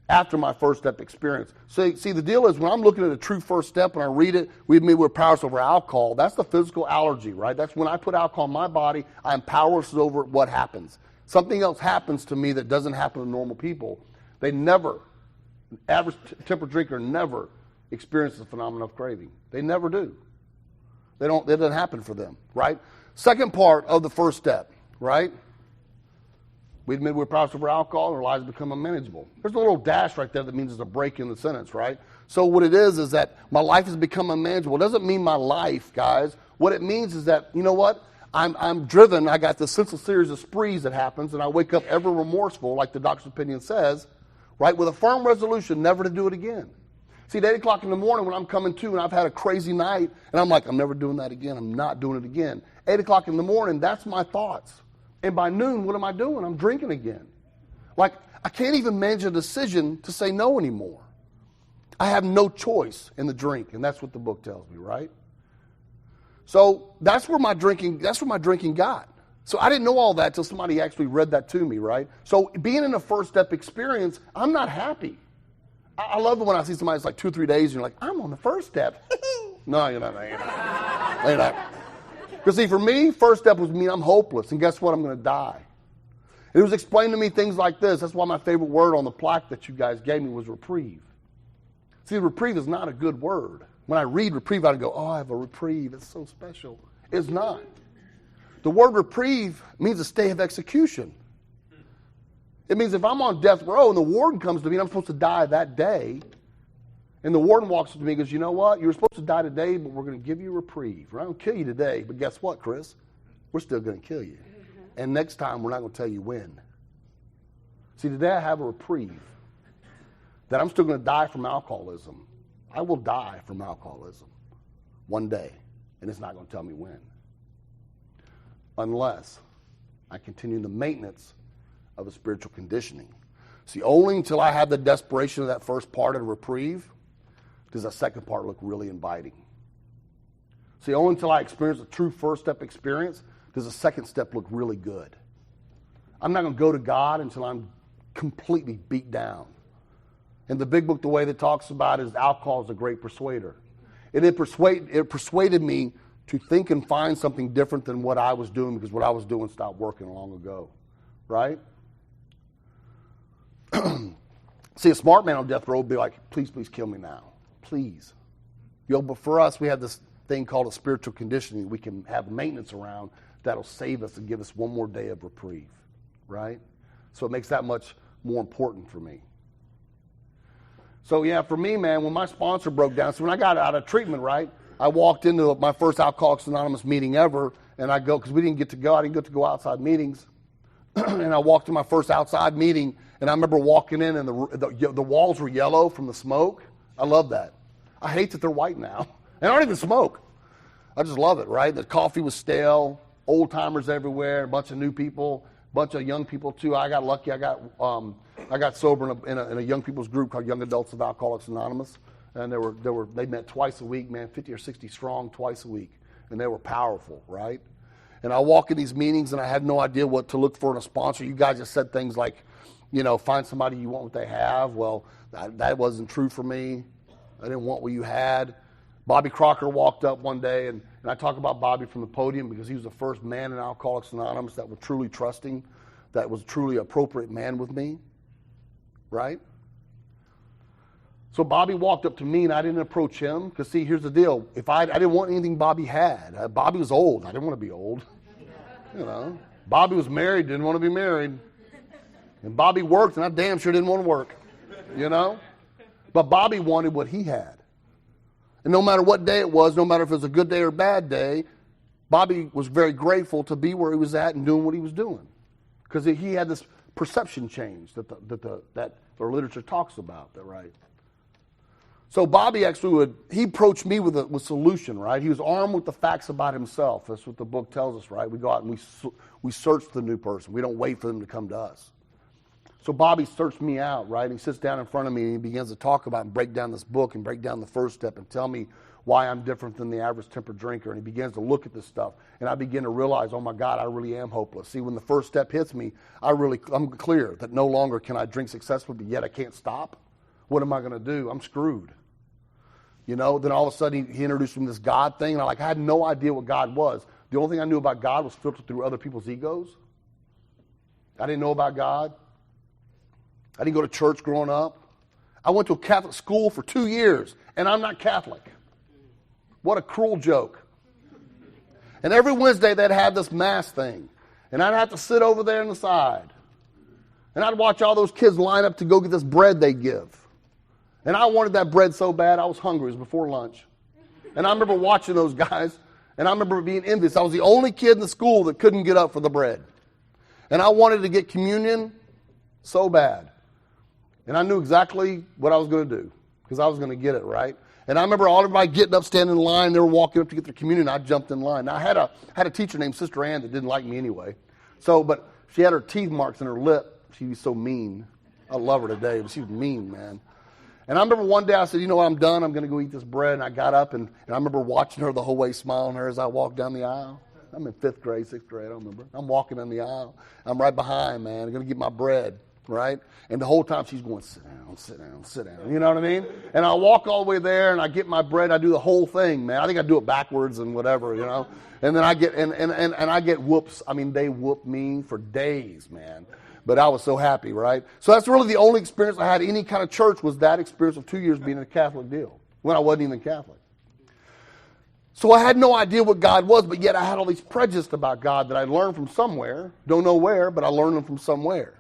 after my first step experience. So, see, the deal is when I'm looking at a true first step and I read it, we're powerless over alcohol. That's the physical allergy, right? That's when I put alcohol in my body, I'm powerless over what happens. Something else happens to me that doesn't happen to normal people. They never, average temper drinker never experiences the phenomenon of craving. They never do. It doesn't happen for them, right? Second part of the first step, right? We admit we're powerless over alcohol and our lives become unmanageable. There's a little dash right there that means there's a break in the sentence, right? So what it is that my life has become unmanageable. It doesn't mean my life, guys. What it means is that, you know what? I'm driven. I got this senseless series of sprees that happens, and I wake up ever remorseful, like the doctor's opinion says, right, with a firm resolution never to do it again. See, at 8 o'clock in the morning when I'm coming to and I've had a crazy night, and I'm like, I'm never doing that again. I'm not doing it again. 8 o'clock in the morning, that's my thoughts. And by noon, what am I doing? I'm drinking again. Like, I can't even manage a decision to say no anymore. I have no choice in the drink, and that's what the book tells me, right? So that's where my drinking got. So I didn't know all that until somebody actually read that to me, right? So being in a first step experience, I'm not happy. I love it when I see somebody that's like 2 or 3 days, and you're like, I'm on the first step. No, you're not. You're not. Because see, for me, first step was mean I'm hopeless, and guess what? I'm going to die. It was explained to me things like this. That's why my favorite word on the plaque that you guys gave me was reprieve. See, reprieve is not a good word. When I read reprieve, I go, oh, I have a reprieve. It's so special. It's not. The word reprieve means a stay of execution. It means if I'm on death row and the warden comes to me and I'm supposed to die that day, and the warden walks up to me and goes, you know what? You were supposed to die today, but we're going to give you a reprieve. We're not going to kill you today, but guess what, Chris? We're still going to kill you. And next time, we're not going to tell you when. See, today I have a reprieve that I'm still going to die from alcoholism. I will die from alcoholism one day, and it's not going to tell me when. Unless I continue the maintenance of a spiritual conditioning. See, only until I have the desperation of that first part of the reprieve does that second part look really inviting. See, only until I experience a true first step experience does the second step look really good. I'm not going to go to God until I'm completely beat down. In the big book, the way that talks about it is alcohol is a great persuader. It persuaded me to think and find something different than what I was doing because what I was doing stopped working long ago, right? See, a smart man on death row would be like, please, please kill me now. Please. But for us, we have this thing called a spiritual conditioning we can have maintenance around that'll save us and give us one more day of reprieve, right? So it makes that much more important for me. So yeah, for me, man, when my sponsor broke down, so when I got out of treatment, right, I walked into my first Alcoholics Anonymous meeting ever, and I go, because I didn't get to go outside meetings, and I walked to my first outside meeting, and I remember walking in, and the walls were yellow from the smoke. I love that. I hate that they're white now. I don't even smoke. I just love it, right? The coffee was stale, old timers everywhere, a bunch of new people, a bunch of young people too. I got lucky. I got sober in a young people's group called Young Adults of Alcoholics Anonymous, and they met twice a week, man, 50 or 60 strong twice a week, and they were powerful, right? And I walk in these meetings, and I had no idea what to look for in a sponsor. You guys just said things like, find somebody you want what they have. Well, that wasn't true for me. I didn't want what you had. Bobby Crocker walked up one day, and I talk about Bobby from the podium because he was the first man in Alcoholics Anonymous that was truly trusting, that was truly an appropriate man with me, right? So Bobby walked up to me, and I didn't approach him because, see, here's the deal. I didn't want anything Bobby had. Bobby was old. I didn't want to be old. Bobby was married, didn't want to be married. And Bobby worked, and I damn sure didn't want to work, But Bobby wanted what he had. And no matter what day it was, no matter if it was a good day or a bad day, Bobby was very grateful to be where he was at and doing what he was doing. Because he had this perception change that the literature talks about, right? So Bobby actually he approached me with a solution, right? He was armed with the facts about himself. That's what the book tells us, right? We go out and we search the new person. We don't wait for them to come to us. So Bobby searched me out, right? He sits down in front of me and he begins to talk about and break down this book and break down the first step and tell me why I'm different than the average tempered drinker. And he begins to look at this stuff. And I begin to realize, oh my God, I really am hopeless. See, when the first step hits me, I'm clear that no longer can I drink successfully, but yet I can't stop. What am I going to do? I'm screwed. You know, then all of a sudden he introduced me to this God thing. And I had no idea what God was. The only thing I knew about God was filtered through other people's egos. I didn't know about God. I didn't go to church growing up. I went to a Catholic school for 2 years, and I'm not Catholic. What a cruel joke. And every Wednesday they'd have this mass thing, and I'd have to sit over there on the side. And I'd watch all those kids line up to go get this bread they give. And I wanted that bread so bad, I was hungry. It was before lunch. And I remember watching those guys, and I remember being envious. I was the only kid in the school that couldn't get up for the bread. And I wanted to get communion so bad. And I knew exactly what I was going to do because I was going to get it, right? And I remember everybody getting up, standing in line. They were walking up to get their communion. I jumped in line. Now, I had a teacher named Sister Ann that didn't like me anyway. But she had her teeth marks in her lip. She was so mean. I love her today, but she was mean, man. And I remember one day I said, you know what, I'm done. I'm going to go eat this bread. And I got up, and I remember watching her the whole way, smiling at her as I walked down the aisle. I'm in 5th grade, 6th grade, I don't remember. I'm walking down the aisle. I'm right behind, man. I'm going to get my bread, right? And the whole time she's going, sit down, sit down, sit down. You know what I mean? And I walk all the way there, and I get my bread. I do the whole thing, man. I think I do it backwards and whatever, you know. And then I get, and I get whoops. I mean, they whooped me for days, man. But I was so happy, right? So that's really the only experience I had any kind of church was that experience of 2 years being in a Catholic deal when I wasn't even Catholic. So I had no idea what God was, but yet I had all these prejudices about God that I learned from somewhere. Don't know where, but I learned them from somewhere.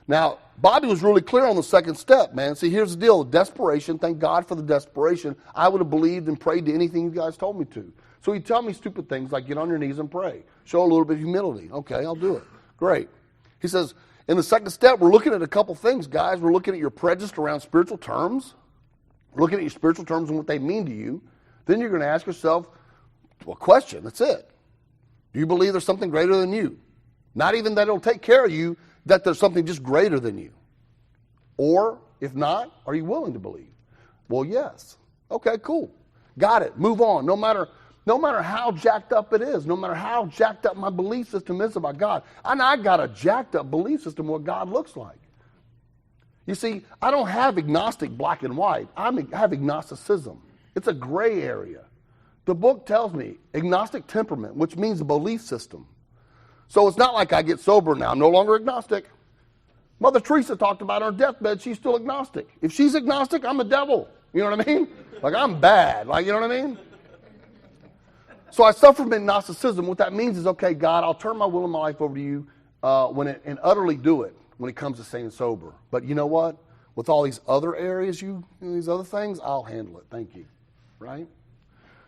Now, Bobby was really clear on the second step, man. See, here's the deal. Desperation, thank God for the desperation. I would have believed and prayed to anything you guys told me to. So he'd tell me stupid things like get on your knees and pray. Show a little bit of humility. Okay, I'll do it. Great. He says, in the second step, we're looking at a couple things, guys. We're looking at your prejudice around spiritual terms. We're looking at your spiritual terms and what they mean to you. Then you're going to ask yourself a question. That's it. Do you believe there's something greater than you? Not even that it'll take care of you, that there's something just greater than you. Or, if not, are you willing to believe? Well, yes. Okay, cool. Got it. Move on. No matter how jacked up it is, no matter how jacked up my belief system is about God. And I got a jacked up belief system of what God looks like. You see, I don't have agnostic black and white. I have agnosticism. It's a gray area. The book tells me agnostic temperament, which means a belief system. So it's not like I get sober now. I'm no longer agnostic. Mother Teresa talked about on her deathbed, she's still agnostic. If she's agnostic, I'm a devil. You know what I mean? Like I'm bad. Like, you know what I mean? So I suffer from agnosticism. What that means is, okay, God, I'll turn my will and my life over to you and utterly do it when it comes to staying sober. But you know what? With all these other areas, these other things, I'll handle it. Thank you. Right?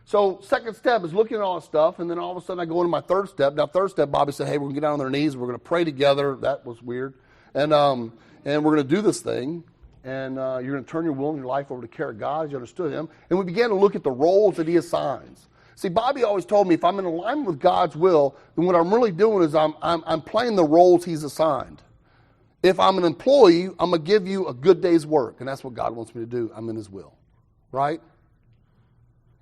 So second step is looking at all this stuff, and then all of a sudden I go into my third step. Now, third step, Bobby said, hey, we're going to get down on our knees. We're going to pray together. That was weird. And we're going to do this thing, and you're going to turn your will and your life over to the care of God as you understood him. And we began to look at the roles that he assigns. See, Bobby always told me if I'm in alignment with God's will, then what I'm really doing is I'm playing the roles he's assigned. If I'm an employee, I'm going to give you a good day's work, and that's what God wants me to do. I'm in his will. Right?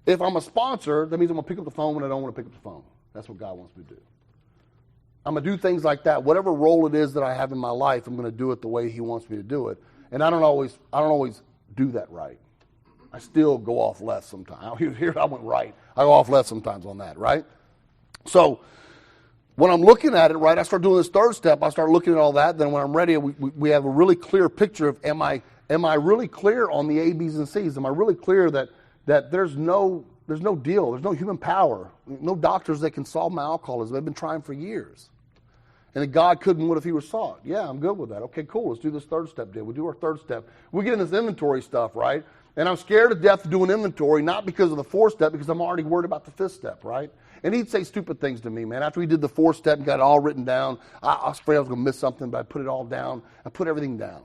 If I'm a sponsor, that means I'm going to pick up the phone when I don't want to pick up the phone. That's what God wants me to do. I'm going to do things like that. Whatever role it is that I have in my life, I'm going to do it the way he wants me to do it. And I don't always do that right. I still go off left sometimes. Here I went right. I go off left sometimes on that, right? So when I'm looking at it, right, I start doing this third step. I start looking at all that. Then when I'm ready, we have a really clear picture of am I really clear on the A, B's, and C's? Am I really clear that there's no deal, there's no human power, no doctors that can solve my alcoholism. They've been trying for years. And that God couldn't what if he were sought? Yeah, I'm good with that. Okay, cool, let's do this third step deal. We do our third step. We get in this inventory stuff, right? And I'm scared to death to do an inventory, not because of the fourth step, because I'm already worried about the fifth step, right? And he'd say stupid things to me, man. After we did the fourth step and got it all written down, I was afraid I was going to miss something, but I put it all down. I put everything down.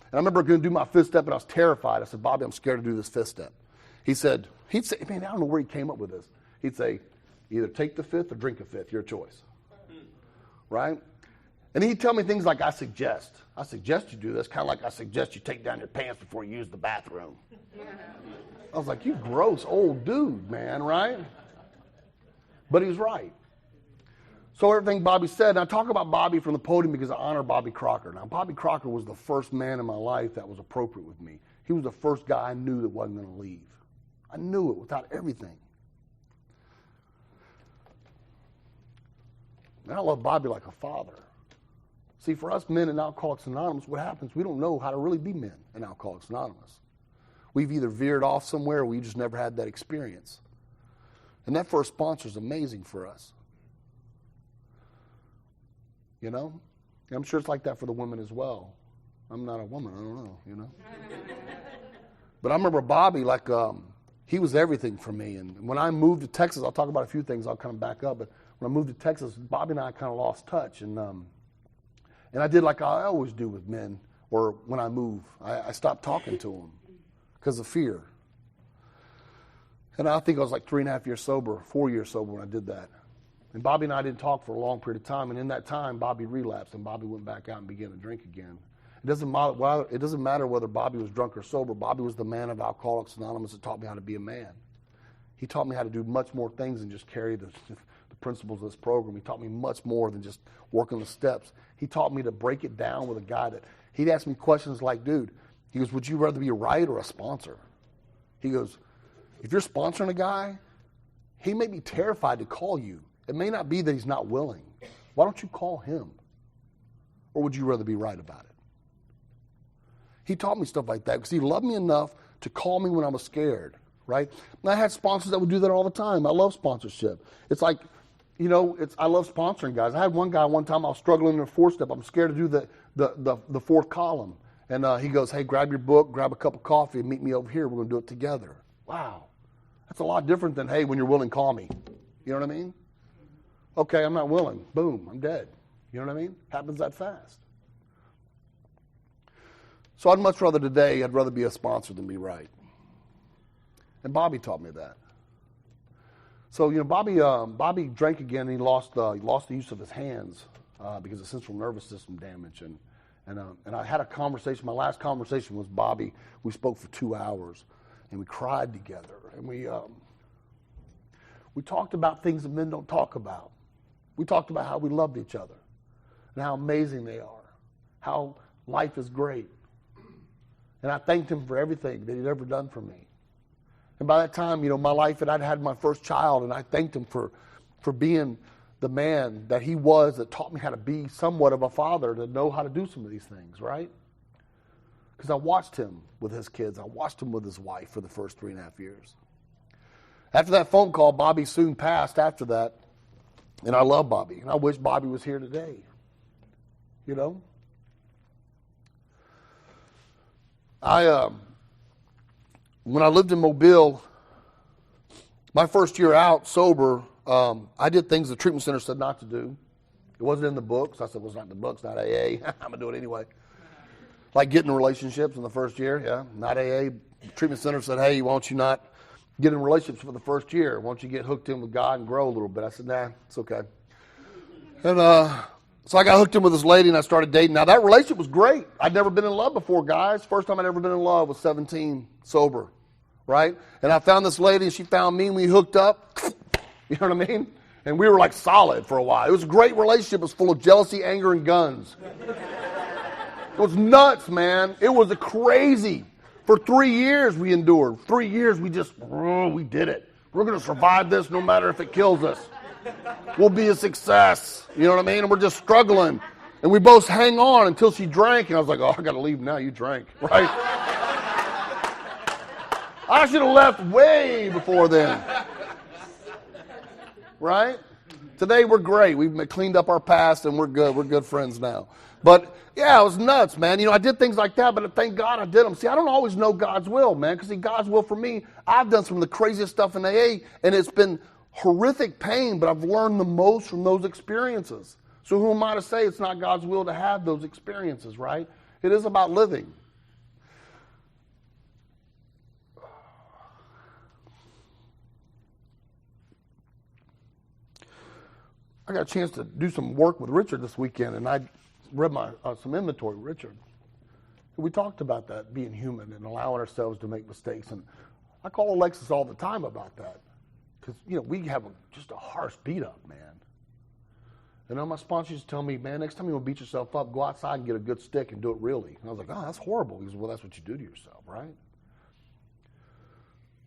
And I remember going to do my fifth step, and I was terrified. I said, Bobby, I'm scared to do this fifth step. He'd say, man, I don't know where he came up with this. He'd say, either take the fifth or drink a fifth, your choice. Right? And he'd tell me things like, I suggest you do this, kind of like I suggest you take down your pants before you use the bathroom. I was like, you gross old dude, man, right? But he was right. So everything Bobby said, and I talk about Bobby from the podium because I honor Bobby Crocker. Now, Bobby Crocker was the first man in my life that was appropriate with me. He was the first guy I knew that wasn't going to leave. I knew it without everything. And I love Bobby like a father. See, for us men in Alcoholics Anonymous, what happens, we don't know how to really be men in Alcoholics Anonymous. We've either veered off somewhere or we just never had that experience. And that first sponsor is amazing for us. You know? I'm sure it's like that for the women as well. I'm not a woman, I don't know, you know? But I remember Bobby, like, he was everything for me. And when I moved to Texas, I'll talk about a few things, I'll kind of back up, but when I moved to Texas, Bobby and I kind of lost touch. And I did like I always do with men, or when I move, I stopped talking to them because of fear. And I think I was like 3.5 years sober, 4 years sober when I did that. And Bobby and I didn't talk for a long period of time. And in that time, Bobby relapsed, and Bobby went back out and began to drink again. It doesn't matter whether Bobby was drunk or sober. Bobby was the man of Alcoholics Anonymous that taught me how to be a man. He taught me how to do much more things than just carry the principles of this program. He taught me much more than just working the steps. He taught me to break it down with a guy that, he'd ask me questions like, dude, he goes, would you rather be a writer or a sponsor? He goes, if you're sponsoring a guy, he may be terrified to call you. It may not be that he's not willing. Why don't you call him? Or would you rather be right about it? He taught me stuff like that because he loved me enough to call me when I was scared, right? And I had sponsors that would do that all the time. I love sponsorship. It's like, you know, I love sponsoring guys. I had one guy one time, I was struggling in a 4-step. I'm scared to do the fourth column. And he goes, hey, grab your book, grab a cup of coffee, and meet me over here. We're going to do it together. Wow. That's a lot different than, hey, when you're willing, call me. You know what I mean? Okay, I'm not willing. Boom, I'm dead. You know what I mean? Happens that fast. So I'd much rather today, I'd rather be a sponsor than be right. And Bobby taught me that. So, you know, Bobby drank again, and he lost the use of his hands because of central nervous system damage. And I had a conversation. My last conversation was Bobby. We spoke for 2 hours, and we cried together. And we talked about things that men don't talk about. We talked about how we loved each other and how amazing they are, how life is great. And I thanked him for everything that he'd ever done for me. And by that time, you know, my life, and I'd had my first child, and I thanked him for being the man that he was, that taught me how to be somewhat of a father, to know how to do some of these things, right? Because I watched him with his kids. I watched him with his wife for the first 3.5 years. After that phone call, Bobby soon passed after that, and I love Bobby, and I wish Bobby was here today, you know? When I lived in Mobile, my first year out sober, I did things the treatment center said not to do. It wasn't in the books. I said, well, it's not in the books, not AA. I'm going to do it anyway. Like getting in relationships in the first year, yeah, not AA. The treatment center said, hey, why don't you not get in relationships for the first year? Why don't you get hooked in with God and grow a little bit? I said, nah, it's okay. And so I got hooked in with this lady, and I started dating. Now, that relationship was great. I'd never been in love before, guys. First time I'd ever been in love was 17, sober, right? And I found this lady, and she found me, and we hooked up. You know what I mean? And we were like solid for a while. It was a great relationship. It was full of jealousy, anger, and guns. It was nuts, man. It was crazy. For 3 years we endured. 3 years we did it. We're going to survive this no matter if it kills us. We'll be a success. You know what I mean? And we're just struggling. And we both hang on until she drank. And I was like, oh, I got to leave now. You drank, right? I should have left way before then. Right? Today we're great. We've cleaned up our past and we're good. We're good friends now. But yeah, it was nuts, man. You know, I did things like that, but thank God I did them. See, I don't always know God's will, man, because see, God's will for me, I've done some of the craziest stuff in AA, and it's been horrific pain, but I've learned the most from those experiences. So who am I to say it's not God's will to have those experiences, right? It is about living. I got a chance to do some work with Richard this weekend, and read some inventory, Richard. We talked about that, being human and allowing ourselves to make mistakes. And I call Alexis all the time about that. Because, we have just a harsh beat up, man. My sponsor used to tell me, man, next time you want to beat yourself up, go outside and get a good stick and do it really. And I was like, oh, that's horrible. He goes, well, that's what you do to yourself, right?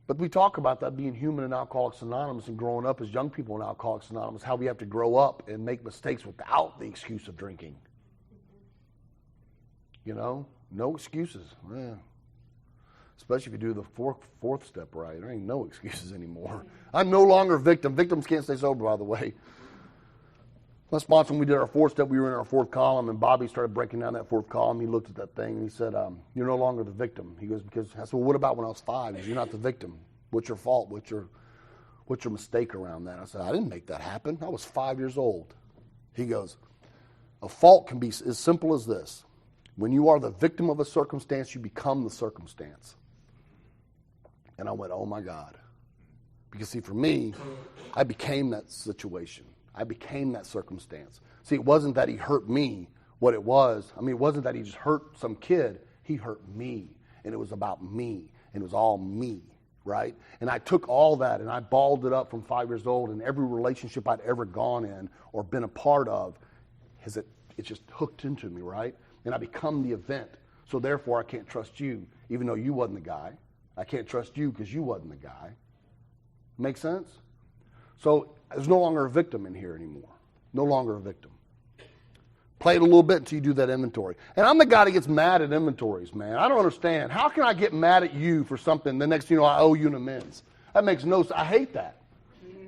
But we talk about that being human in Alcoholics Anonymous and growing up as young people in Alcoholics Anonymous, how we have to grow up and make mistakes without the excuse of drinking. No excuses. Yeah. Especially if you do the fourth step right. There ain't no excuses anymore. I'm no longer a victim. Victims can't stay sober, by the way. My sponsor, when we did our fourth step, we were in our fourth column, and Bobby started breaking down that fourth column. He looked at that thing, and he said, you're no longer the victim. He goes, because I said, well, what about when I was 5? He goes, you're not the victim. What's your fault? What's your mistake around that? I said, I didn't make that happen. I was 5 years old. He goes, a fault can be as simple as this. When you are the victim of a circumstance, you become the circumstance. And I went, oh, my God. Because, see, for me, I became that situation. I became that circumstance. See, it wasn't that he hurt me. What it was, it wasn't that he just hurt some kid. He hurt me. And it was about me. And it was all me, right? And I took all that and I balled it up from 5 years old. And every relationship I'd ever gone in or been a part of, it just hooked into me, right? And I become the event. So therefore, I can't trust you, even though you wasn't the guy. I can't trust you because you wasn't the guy. Make sense? So there's no longer a victim in here anymore. No longer a victim. Play it a little bit until you do that inventory. And I'm the guy that gets mad at inventories, man. I don't understand. How can I get mad at you for something, the next thing you know, I owe you an amends? That makes no sense. I hate that.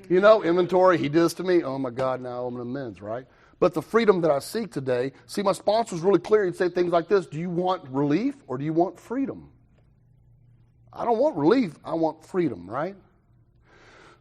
Inventory, he did this to me. Oh, my God, now I owe him an amends, right? But the freedom that I seek today, see, my sponsor's really clear. He'd say things like this: do you want relief or do you want freedom? I don't want relief. I want freedom, right?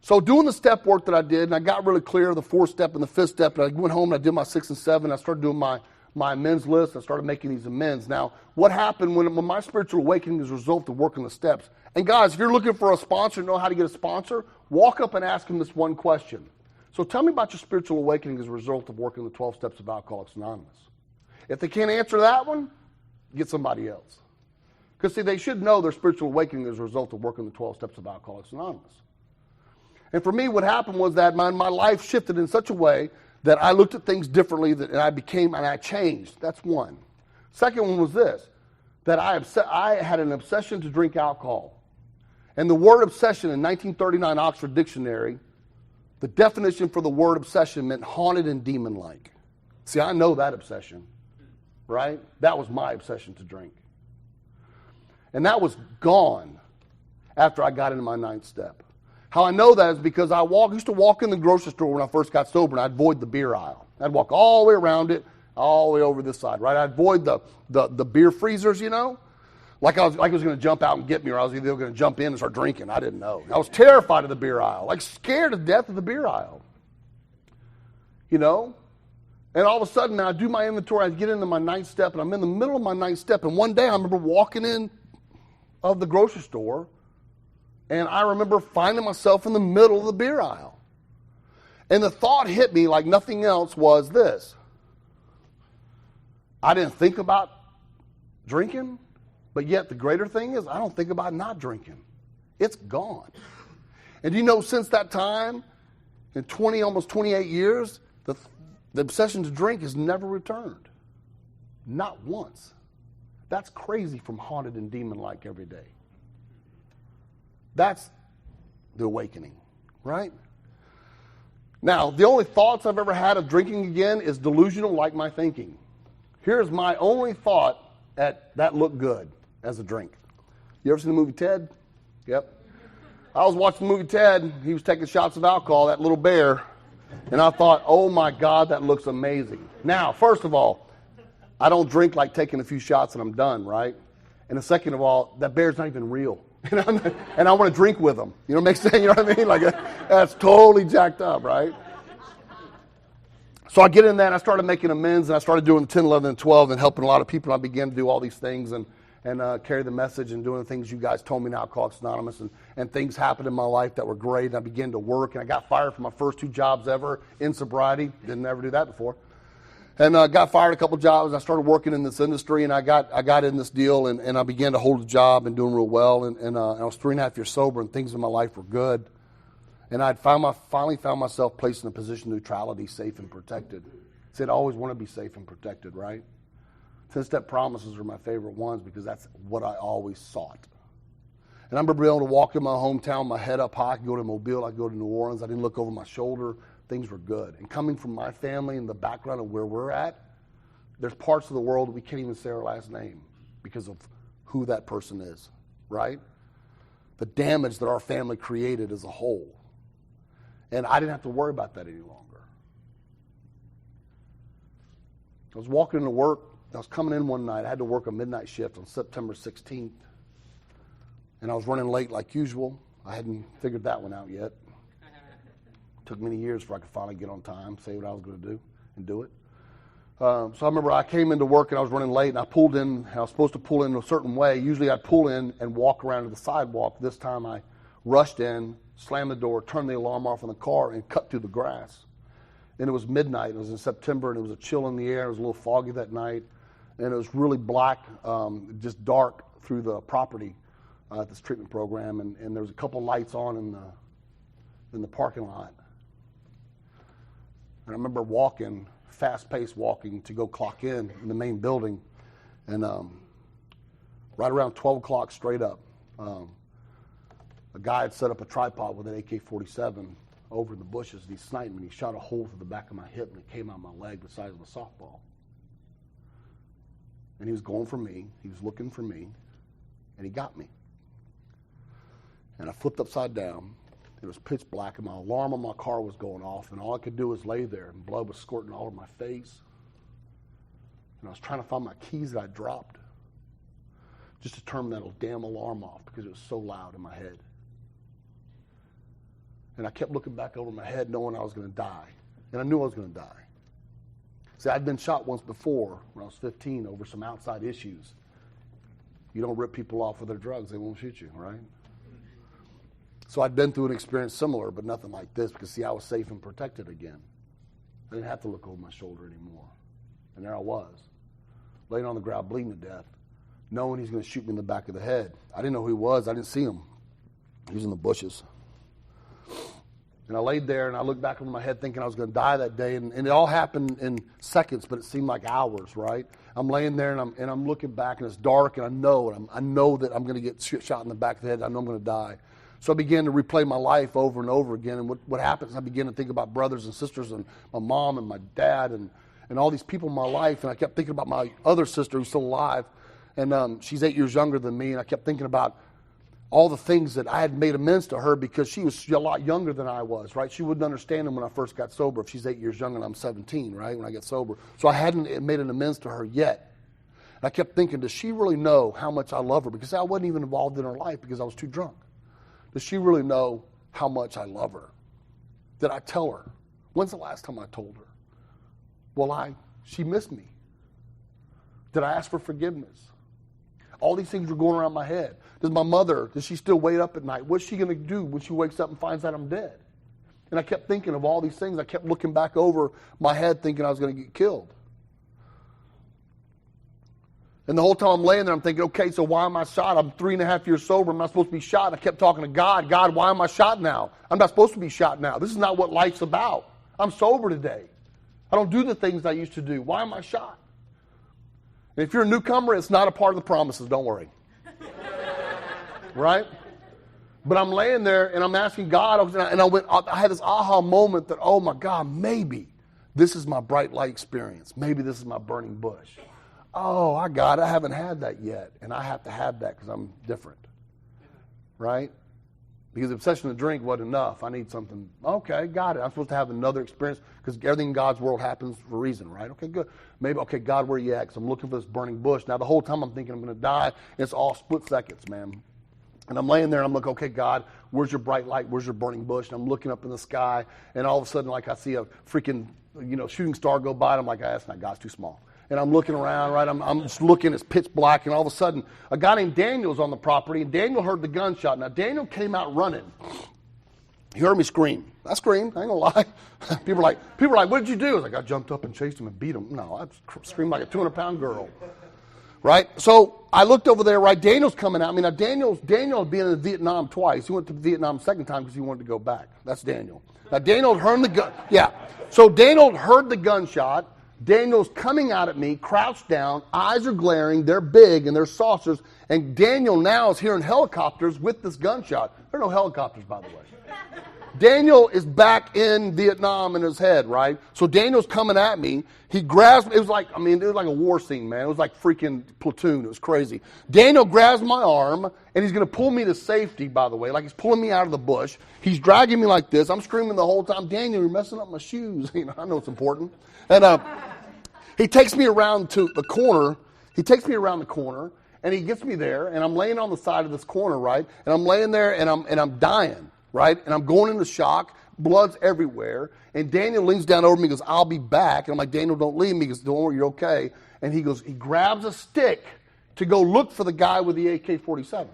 So doing the step work that I did, and I got really clear, the 4th step and the 5th step, and I went home and I did my 6 and 7. I started doing my amends list. I started making these amends. Now, what happened when my spiritual awakening is a result of working the steps? And guys, if you're looking for a sponsor, know how to get a sponsor, walk up and ask them this one question. So tell me about your spiritual awakening as a result of working the 12 steps of Alcoholics Anonymous. If they can't answer that one, get somebody else. Because, see, they should know their spiritual awakening as a result of working the 12 steps of Alcoholics Anonymous. And for me, what happened was that my life shifted in such a way that I looked at things differently, and I changed. That's one. Second one was this, that I had an obsession to drink alcohol. And the word obsession in 1939 Oxford Dictionary, the definition for the word obsession meant haunted and demon-like. See, I know that obsession, right? That was my obsession to drink. And that was gone after I got into my 9th step. How I know that is because I used to walk in the grocery store when I first got sober, and I'd avoid the beer aisle. I'd walk all the way around it, all the way over this side, right? I'd avoid the beer freezers, like I was going to jump out and get me, or I was either going to jump in and start drinking. I didn't know. I was terrified of the beer aisle, like scared to death of the beer aisle. And all of a sudden, now I do my inventory, I get into my 9th step, and I'm in the middle of my 9th step, and one day I remember walking in of the grocery store, and I remember finding myself in the middle of the beer aisle. And the thought hit me like nothing else was this. I didn't think about drinking, but yet the greater thing is I don't think about not drinking. It's gone. And since that time, in almost 28 years, the obsession to drink has never returned. Not once. That's crazy from haunted and demon-like every day. That's the awakening, right? Now, the only thoughts I've ever had of drinking again is delusional, like my thinking. Here's my only thought at that looked good as a drink. You ever seen the movie Ted? Yep. I was watching the movie Ted. He was taking shots of alcohol, that little bear. And I thought, oh my God, that looks amazing. Now, first of all, I don't drink like taking a few shots and I'm done, right? And second of all, that bear's not even real. And I want to drink with him. You know what I'm saying? You know what I mean? Like, that's totally jacked up, right? So I get in that and I started making amends, and I started doing 10, 11, and 12 and helping a lot of people. And I began to do all these things and carry the message and doing the things you guys told me in Alcoholics Anonymous. And things happened in my life that were great. And I began to work, and I got fired from my first 2 jobs ever in sobriety. Didn't ever do that before. And got fired a couple jobs. I started working in this industry, and I got in this deal, and I began to hold a job and doing real well. And I was 3.5 years sober, and things in my life were good. And I'd finally found myself placed in a position of neutrality, safe and protected. Said I always want to be safe and protected, right? 10-step promises are my favorite ones because that's what I always sought. And I remember being able to walk in my hometown, my head up high. I could go to Mobile, I could go to New Orleans. I didn't look over my shoulder. Things were good. And coming from my family and the background of where we're at, there's parts of the world we can't even say our last name because of who that person is, right? The damage that our family created as a whole. And I didn't have to worry about that any longer. I was walking into work. I was coming in one night. I had to work a midnight shift on September 16th. And I was running late like usual. I hadn't figured that one out yet. Took many years before I could finally get on time, say what I was going to do, and do it. So I remember I came into work and I was running late, and I pulled in. I was supposed to pull in a certain way. Usually I'd pull in and walk around to the sidewalk. This time I rushed in, slammed the door, turned the alarm off on the car, and cut through the grass. And it was midnight. It was in September, and it was a chill in the air. It was a little foggy that night, and it was really black, just dark through the property at this treatment program. And there was a couple lights on in the parking lot. And I remember walking, fast-paced walking to go clock in the main building. And right around 12 o'clock straight up, a guy had set up a tripod with an AK-47 over in the bushes. And he sniped me, and he shot a hole through the back of my hip, and it came out my leg the size of a softball. And he was going for me. He was looking for me, and he got me. And I flipped upside down. It was pitch black, and my alarm on my car was going off, and all I could do was lay there, and blood was squirting all over my face. And I was trying to find my keys that I dropped just to turn that damn alarm off because it was so loud in my head. And I kept looking back over my head knowing I was going to die. And I knew I was going to die. See, I'd been shot once before when I was 15 over some outside issues. You don't rip people off with their drugs, they won't shoot you, right? So I'd been through an experience similar, but nothing like this because, see, I was safe and protected again. I didn't have to look over my shoulder anymore. And there I was, laying on the ground, bleeding to death, knowing he's going to shoot me in the back of the head. I didn't know who he was. I didn't see him. He was in the bushes. And I laid there, and I looked back over my head thinking I was going to die that day. And it all happened in seconds, but it seemed like hours, right? I'm laying there, and I'm looking back, and it's dark, and I know that I'm going to get shot in the back of the head. I know I'm going to die. So I began to replay my life over and over again. And what happens, I began to think about brothers and sisters and my mom and my dad and all these people in my life. And I kept thinking about my other sister who's still alive. And she's 8 years younger than me. And I kept thinking about all the things that I had made amends to her because she was a lot younger than I was, right? She wouldn't understand them when I first got sober if she's 8 years younger and I'm 17, right, when I get sober. So I hadn't made an amends to her yet. And I kept thinking, does she really know how much I love her? Because I wasn't even involved in her life because I was too drunk. Does she really know how much I love her? Did I tell her? When's the last time I told her? Well, she missed me. Did I ask for forgiveness? All these things were going around my head. Does she still wait up at night? What's she going to do when she wakes up and finds out I'm dead? And I kept thinking of all these things. I kept looking back over my head thinking I was going to get killed. And the whole time I'm laying there, I'm thinking, okay, so why am I shot? I'm 3.5 years sober. I'm not supposed to be shot. And I kept talking to God. God, why am I shot now? I'm not supposed to be shot now. This is not what life's about. I'm sober today. I don't do the things I used to do. Why am I shot? And if you're a newcomer, it's not a part of the promises. Don't worry. Right? But I'm laying there, and I'm asking God, and I had this aha moment that, oh, my God, maybe this is my bright light experience. Maybe this is my burning bush. Oh, I haven't had that yet, and I have to have that because I'm different, right? Because the obsession to drink wasn't enough. I need something. Okay, got it. I'm supposed to have another experience because everything in God's world happens for a reason, right? Okay, good. Maybe, okay, God, where are you at? Because I'm looking for this burning bush. Now, the whole time I'm thinking I'm going to die. It's all split seconds, man. And I'm laying there, and I'm like, okay, God, where's your bright light? Where's your burning bush? And I'm looking up in the sky, and all of a sudden, like, I see a freaking, shooting star go by, and I'm like, that's not God's too small. And I'm looking around, right? I'm just looking, it's pitch black, and all of a sudden, a guy named Daniel's on the property, and Daniel heard the gunshot. Now, Daniel came out running. He heard me scream. I screamed. I ain't gonna lie. People are like, what did you do? I was like, I jumped up and chased him and beat him. No, I screamed like a 200-pound girl. Right? So I looked over there, right? Daniel's coming at me. Now, Daniel had been in Vietnam twice. He went to Vietnam the second time because he wanted to go back. That's Daniel. Now, Daniel heard the gun. Yeah. So Daniel heard the gunshot. Daniel's coming out at me, crouched down, eyes are glaring, they're big and they're saucers, and Daniel now is hearing helicopters with this gunshot. There are no helicopters, by the way. Daniel is back in Vietnam in his head, right? So Daniel's coming at me. He grabs me. It was like a war scene, man. It was like freaking Platoon. It was crazy. Daniel grabs my arm, and he's going to pull me to safety, by the way. Like he's pulling me out of the bush. He's dragging me like this. I'm screaming the whole time, Daniel, you're messing up my shoes. I know it's important. And he takes me around to the corner. And he gets me there, and I'm laying on the side of this corner, right? And I'm laying there, and I'm dying, right? And I'm going into shock. Blood's everywhere. And Daniel leans down over me and goes, I'll be back. And I'm like, Daniel, don't leave me. He goes, don't worry, you're okay. And he grabs a stick to go look for the guy with the AK-47.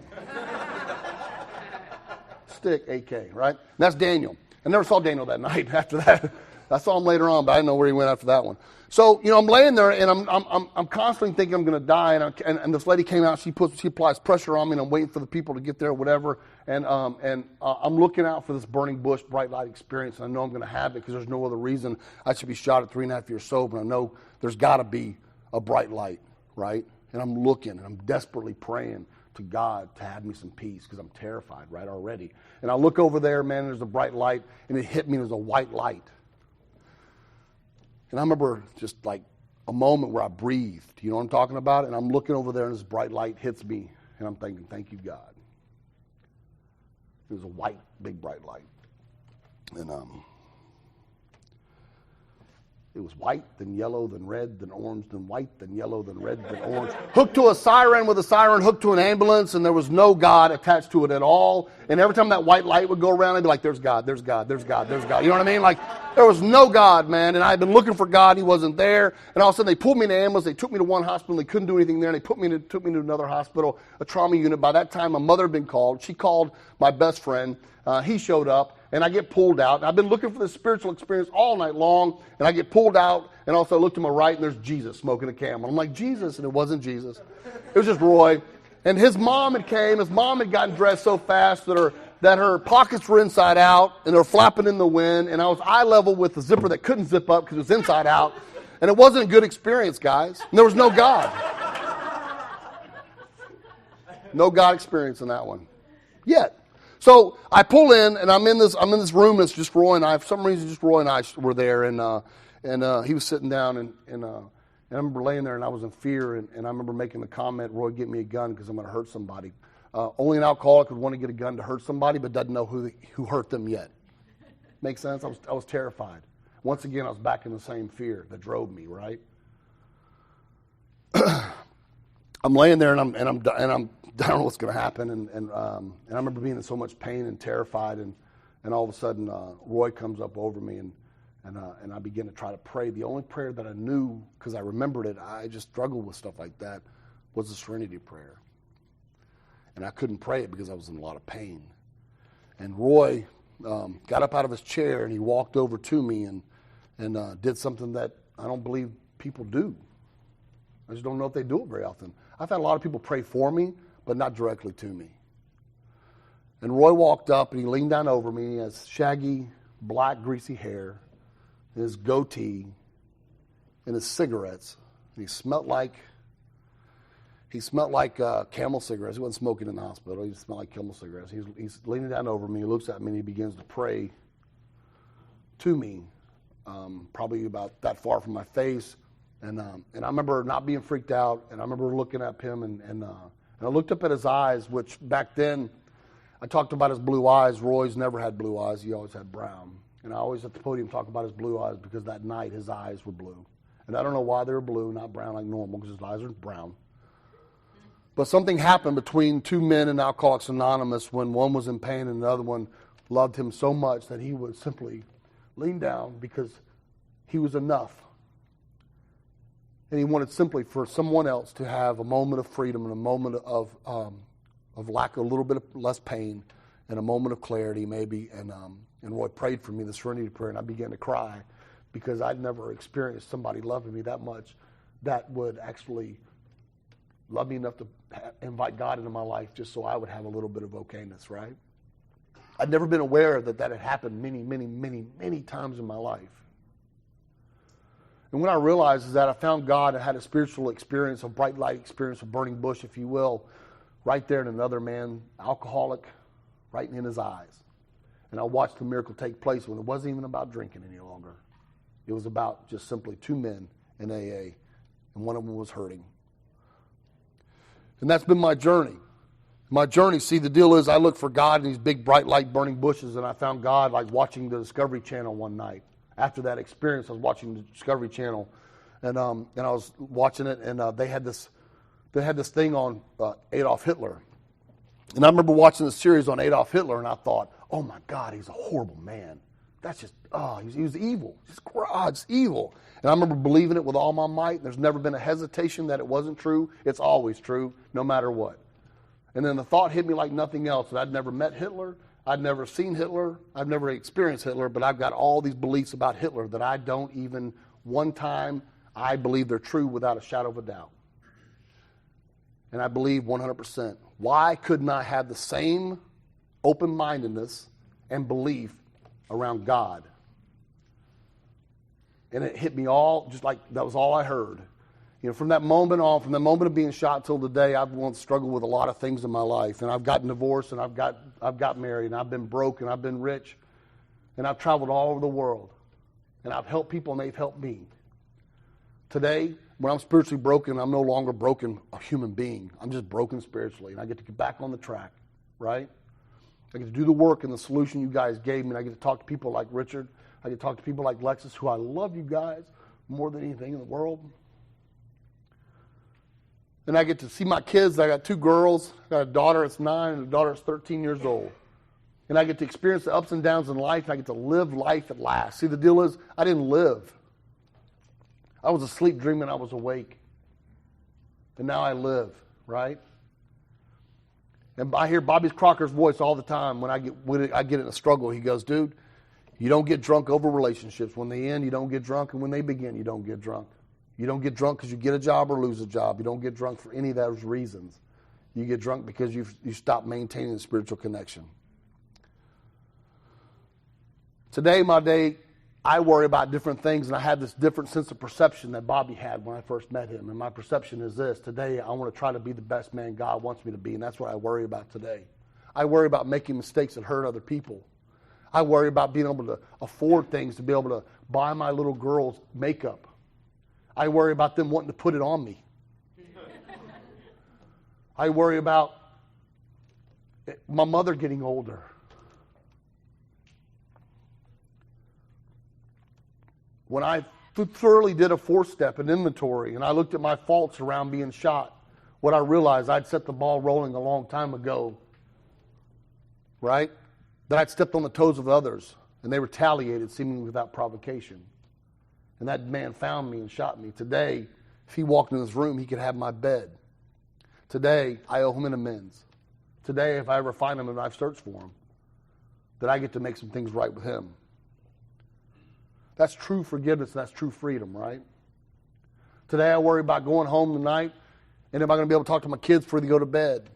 Stick, AK, right? And that's Daniel. I never saw Daniel that night after that. I saw him later on, but I didn't know where he went after that one. So, I'm laying there, and I'm constantly thinking I'm going to die, and this lady came out, she applies pressure on me, and I'm waiting for the people to get there, whatever, and I'm looking out for this burning bush, bright light experience, and I know I'm going to have it because there's no other reason I should be shot at 3.5 years sober, and I know there's got to be a bright light, right? And I'm looking, and I'm desperately praying to God to have me some peace because I'm terrified, right, already. And I look over there, man, and there's a bright light, and it hit me, and there's a white light. And I remember just like a moment where I breathed. You know what I'm talking about? And I'm looking over there, and this bright light hits me. And I'm thinking, thank you, God. It was a white, big, bright light. And it was white, then yellow, then red, then orange, then white, then yellow, then red, then orange. Hooked to a siren with a siren, hooked to an ambulance, and there was no God attached to it at all. And every time that white light would go around, I'd be like, there's God, there's God, there's God, there's God. You know what I mean? Like, there was no God, man. And I had been looking for God. He wasn't there. And all of a sudden, they pulled me in an ambulance. They took me to one hospital. They couldn't do anything there. And they took me to another hospital, a trauma unit. By that time, my mother had been called. She called my best friend. He showed up. And I get pulled out. I've been looking for this spiritual experience all night long. And I get pulled out. And also I look to my right, and there's Jesus smoking a Camel. I'm like, Jesus. And it wasn't Jesus. It was just Roy. And his mom had came. His mom had gotten dressed so fast that her pockets were inside out. And they were flapping in the wind. And I was eye level with the zipper that couldn't zip up because it was inside out. And it wasn't a good experience, guys. And there was no God. No God experience in that one. Yet. So I pull in, and I'm in this room. It's just Roy and I. For some reason, just Roy and I were there, and he was sitting down, and I remember laying there, and I was in fear, and I remember making the comment, "Roy, get me a gun because I'm going to hurt somebody." Only an alcoholic would want to get a gun to hurt somebody, but doesn't know who hurt them yet. Make sense? I was terrified. Once again, I was back in the same fear that drove me. Right? I'm laying there, and I'm I don't know what's going to happen, and I remember being in so much pain and terrified, and all of a sudden Roy comes up over me, and I begin to try to pray. The only prayer that I knew, because I remembered it, I just struggled with stuff like that, was the Serenity Prayer. And I couldn't pray it because I was in a lot of pain. And Roy got up out of his chair, and he walked over to me and did something that I don't believe people do. I just don't know if they do it very often. I've had a lot of people pray for me, but not directly to me. And Roy walked up, and he leaned down over me. He has shaggy, black, greasy hair, and his goatee, and his cigarettes. And he smelled like Camel cigarettes. He wasn't smoking in the hospital. He smelled like Camel cigarettes. He's leaning down over me. He looks at me, and he begins to pray to me, probably about that far from my face. And I remember not being freaked out, and I remember looking at him, and I looked up at his eyes, which back then, I talked about his blue eyes. Roy's never had blue eyes. He always had brown. And I always at the podium talk about his blue eyes because that night his eyes were blue. And I don't know why they were blue, not brown like normal, because his eyes are brown. But something happened between two men in Alcoholics Anonymous when one was in pain and the other one loved him so much that he would simply lean down because he was enough. And he wanted simply for someone else to have a moment of freedom and a moment of lack, a little bit of less pain, and a moment of clarity maybe, and Roy prayed for me, the serenity prayer, and I began to cry because I'd never experienced somebody loving me that much that would actually love me enough to invite God into my life just so I would have a little bit of okayness, right? I'd never been aware that that had happened many, many, many, many times in my life. And what I realized is that I found God and had a spiritual experience, a bright light experience, a burning bush, if you will, right there in another man, alcoholic, right in his eyes. And I watched the miracle take place when it wasn't even about drinking any longer. It was about just simply two men in AA, and one of them was hurting. And that's been my journey. My journey, see, the deal is I look for God in these big, bright light burning bushes, and I found God like watching the Discovery Channel one night. After that experience, I was watching the Discovery Channel, and I was watching it, and they had this thing on Adolf Hitler. And I remember watching the series on Adolf Hitler, and I thought, oh my God, he's a horrible man. That's just, he was evil. Just evil. And I remember believing it with all my might. There's never been a hesitation that it wasn't true. It's always true, no matter what. And then the thought hit me like nothing else, that I'd never met Hitler, I'd never seen Hitler, I've never experienced Hitler, but I've got all these beliefs about Hitler that I don't even, one time, I believe they're true without a shadow of a doubt. And I believe 100%. Why couldn't I have the same open-mindedness and belief around God? And it hit me all, just like that was all I heard. You know, from that moment on, from the moment of being shot till today, I've once struggled with a lot of things in my life. And I've gotten divorced, and I've got married, and I've been broke, and I've been rich. And I've traveled all over the world. And I've helped people, and they've helped me. Today, when I'm spiritually broken, I'm no longer broken a human being. I'm just broken spiritually, and I get to get back on the track, right? I get to do the work and the solution you guys gave me, and I get to talk to people like Richard. I get to talk to people like Lexus, who I love you guys more than anything in the world. And I get to see my kids. I got two girls. I got a daughter that's 9 and a daughter that's 13 years old. And I get to experience the ups and downs in life, and I get to live life at last. See, the deal is, I didn't live. I was asleep dreaming I was awake. And now I live, right? And I hear Bobby Crocker's voice all the time when I get in a struggle. He goes, dude, you don't get drunk over relationships. When they end, you don't get drunk. And when they begin, you don't get drunk. You don't get drunk because you get a job or lose a job. You don't get drunk for any of those reasons. You get drunk because you stop maintaining the spiritual connection. Today, my day, I worry about different things, and I have this different sense of perception that Bobby had when I first met him. And my perception is this: today, I want to try to be the best man God wants me to be, and that's what I worry about today. I worry about making mistakes that hurt other people. I worry about being able to afford things, to be able to buy my little girls makeup. I worry about them wanting to put it on me. I worry about my mother getting older. When I thoroughly did a 4-step, an inventory, and I looked at my faults around being shot, what I realized, I'd set the ball rolling a long time ago, right? That I'd stepped on the toes of others, and they retaliated seemingly without provocation. And that man found me and shot me. Today, if he walked in this room, he could have my bed. Today, I owe him an amends. Today, if I ever find him and I've searched for him, that I get to make some things right with him. That's true forgiveness, and that's true freedom, right? Today, I worry about going home tonight, and am I going to be able to talk to my kids before they go to bed?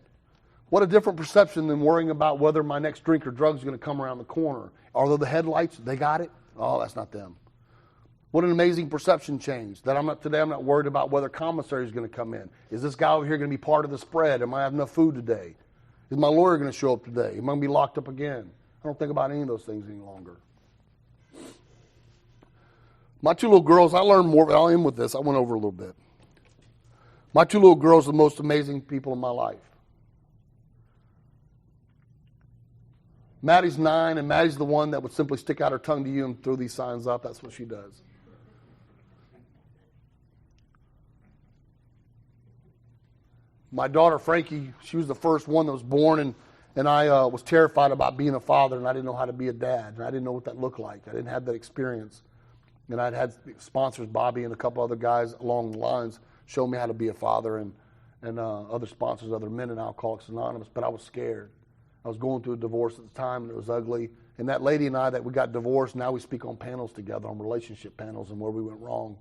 What a different perception than worrying about whether my next drink or drug is going to come around the corner. Are the headlights? They got it? Oh, that's not them. What an amazing perception change. That I'm not worried about whether commissary is going to come in. Is this guy over here going to be part of the spread? Am I have enough food today? Is my lawyer going to show up today? Am I going to be locked up again? I don't think about any of those things any longer. My two little girls, I learned more, but I'll end with this. I went over a little bit. My two little girls are the most amazing people in my life. Maddie's 9, and Maddie's the one that would simply stick out her tongue to you and throw these signs up. That's what she does. My daughter, Frankie, she was the first one that was born, and I was terrified about being a father, and I didn't know how to be a dad, and I didn't know what that looked like. I didn't have that experience. And I'd had sponsors, Bobby and a couple other guys along the lines, show me how to be a father, and other sponsors, other men in Alcoholics Anonymous, but I was scared. I was going through a divorce at the time, and it was ugly. And that lady and I, that we got divorced, now we speak on panels together, on relationship panels, and where we went wrong,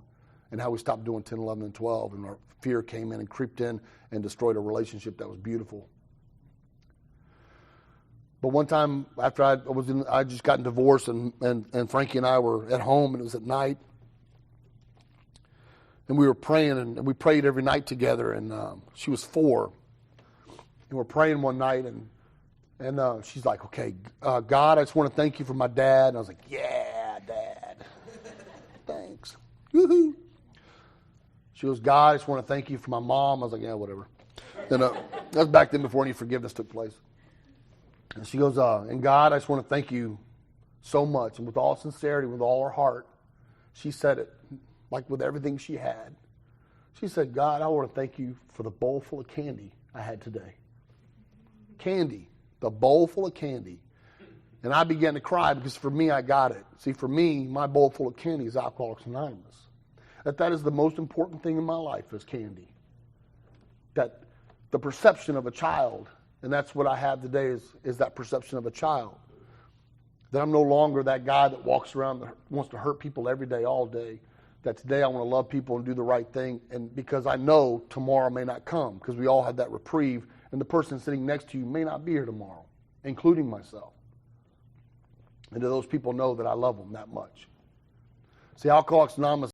and how we stopped doing 10, 11, and 12, and our fear came in and creeped in and destroyed a relationship that was beautiful. But one time after I just gotten divorced, and Frankie and I were at home, and it was at night, and we were praying, and we prayed every night together, and she was 4, and we're praying one night, and she's like, okay, God, I just want to thank you for my dad. And I was like, yeah, Dad. Thanks. Woohoo. She goes, God, I just want to thank you for my mom. I was like, yeah, whatever. And that was back then before any forgiveness took place. And she goes, and God, I just want to thank you so much. And with all sincerity, with all her heart, she said it, like with everything she had. She said, God, I want to thank you for the bowl full of candy I had today. Candy. The bowl full of candy. And I began to cry because for me, I got it. See, for me, my bowl full of candy is Alcoholics Anonymous. That is the most important thing in my life is candy. That the perception of a child, and that's what I have today is that perception of a child. That I'm no longer that guy that walks around that wants to hurt people every day, all day. That today I want to love people and do the right thing. And because I know tomorrow may not come, because we all had that reprieve. And the person sitting next to you may not be here tomorrow, including myself. And do those people know that I love them that much? See, Alcoholics Anonymous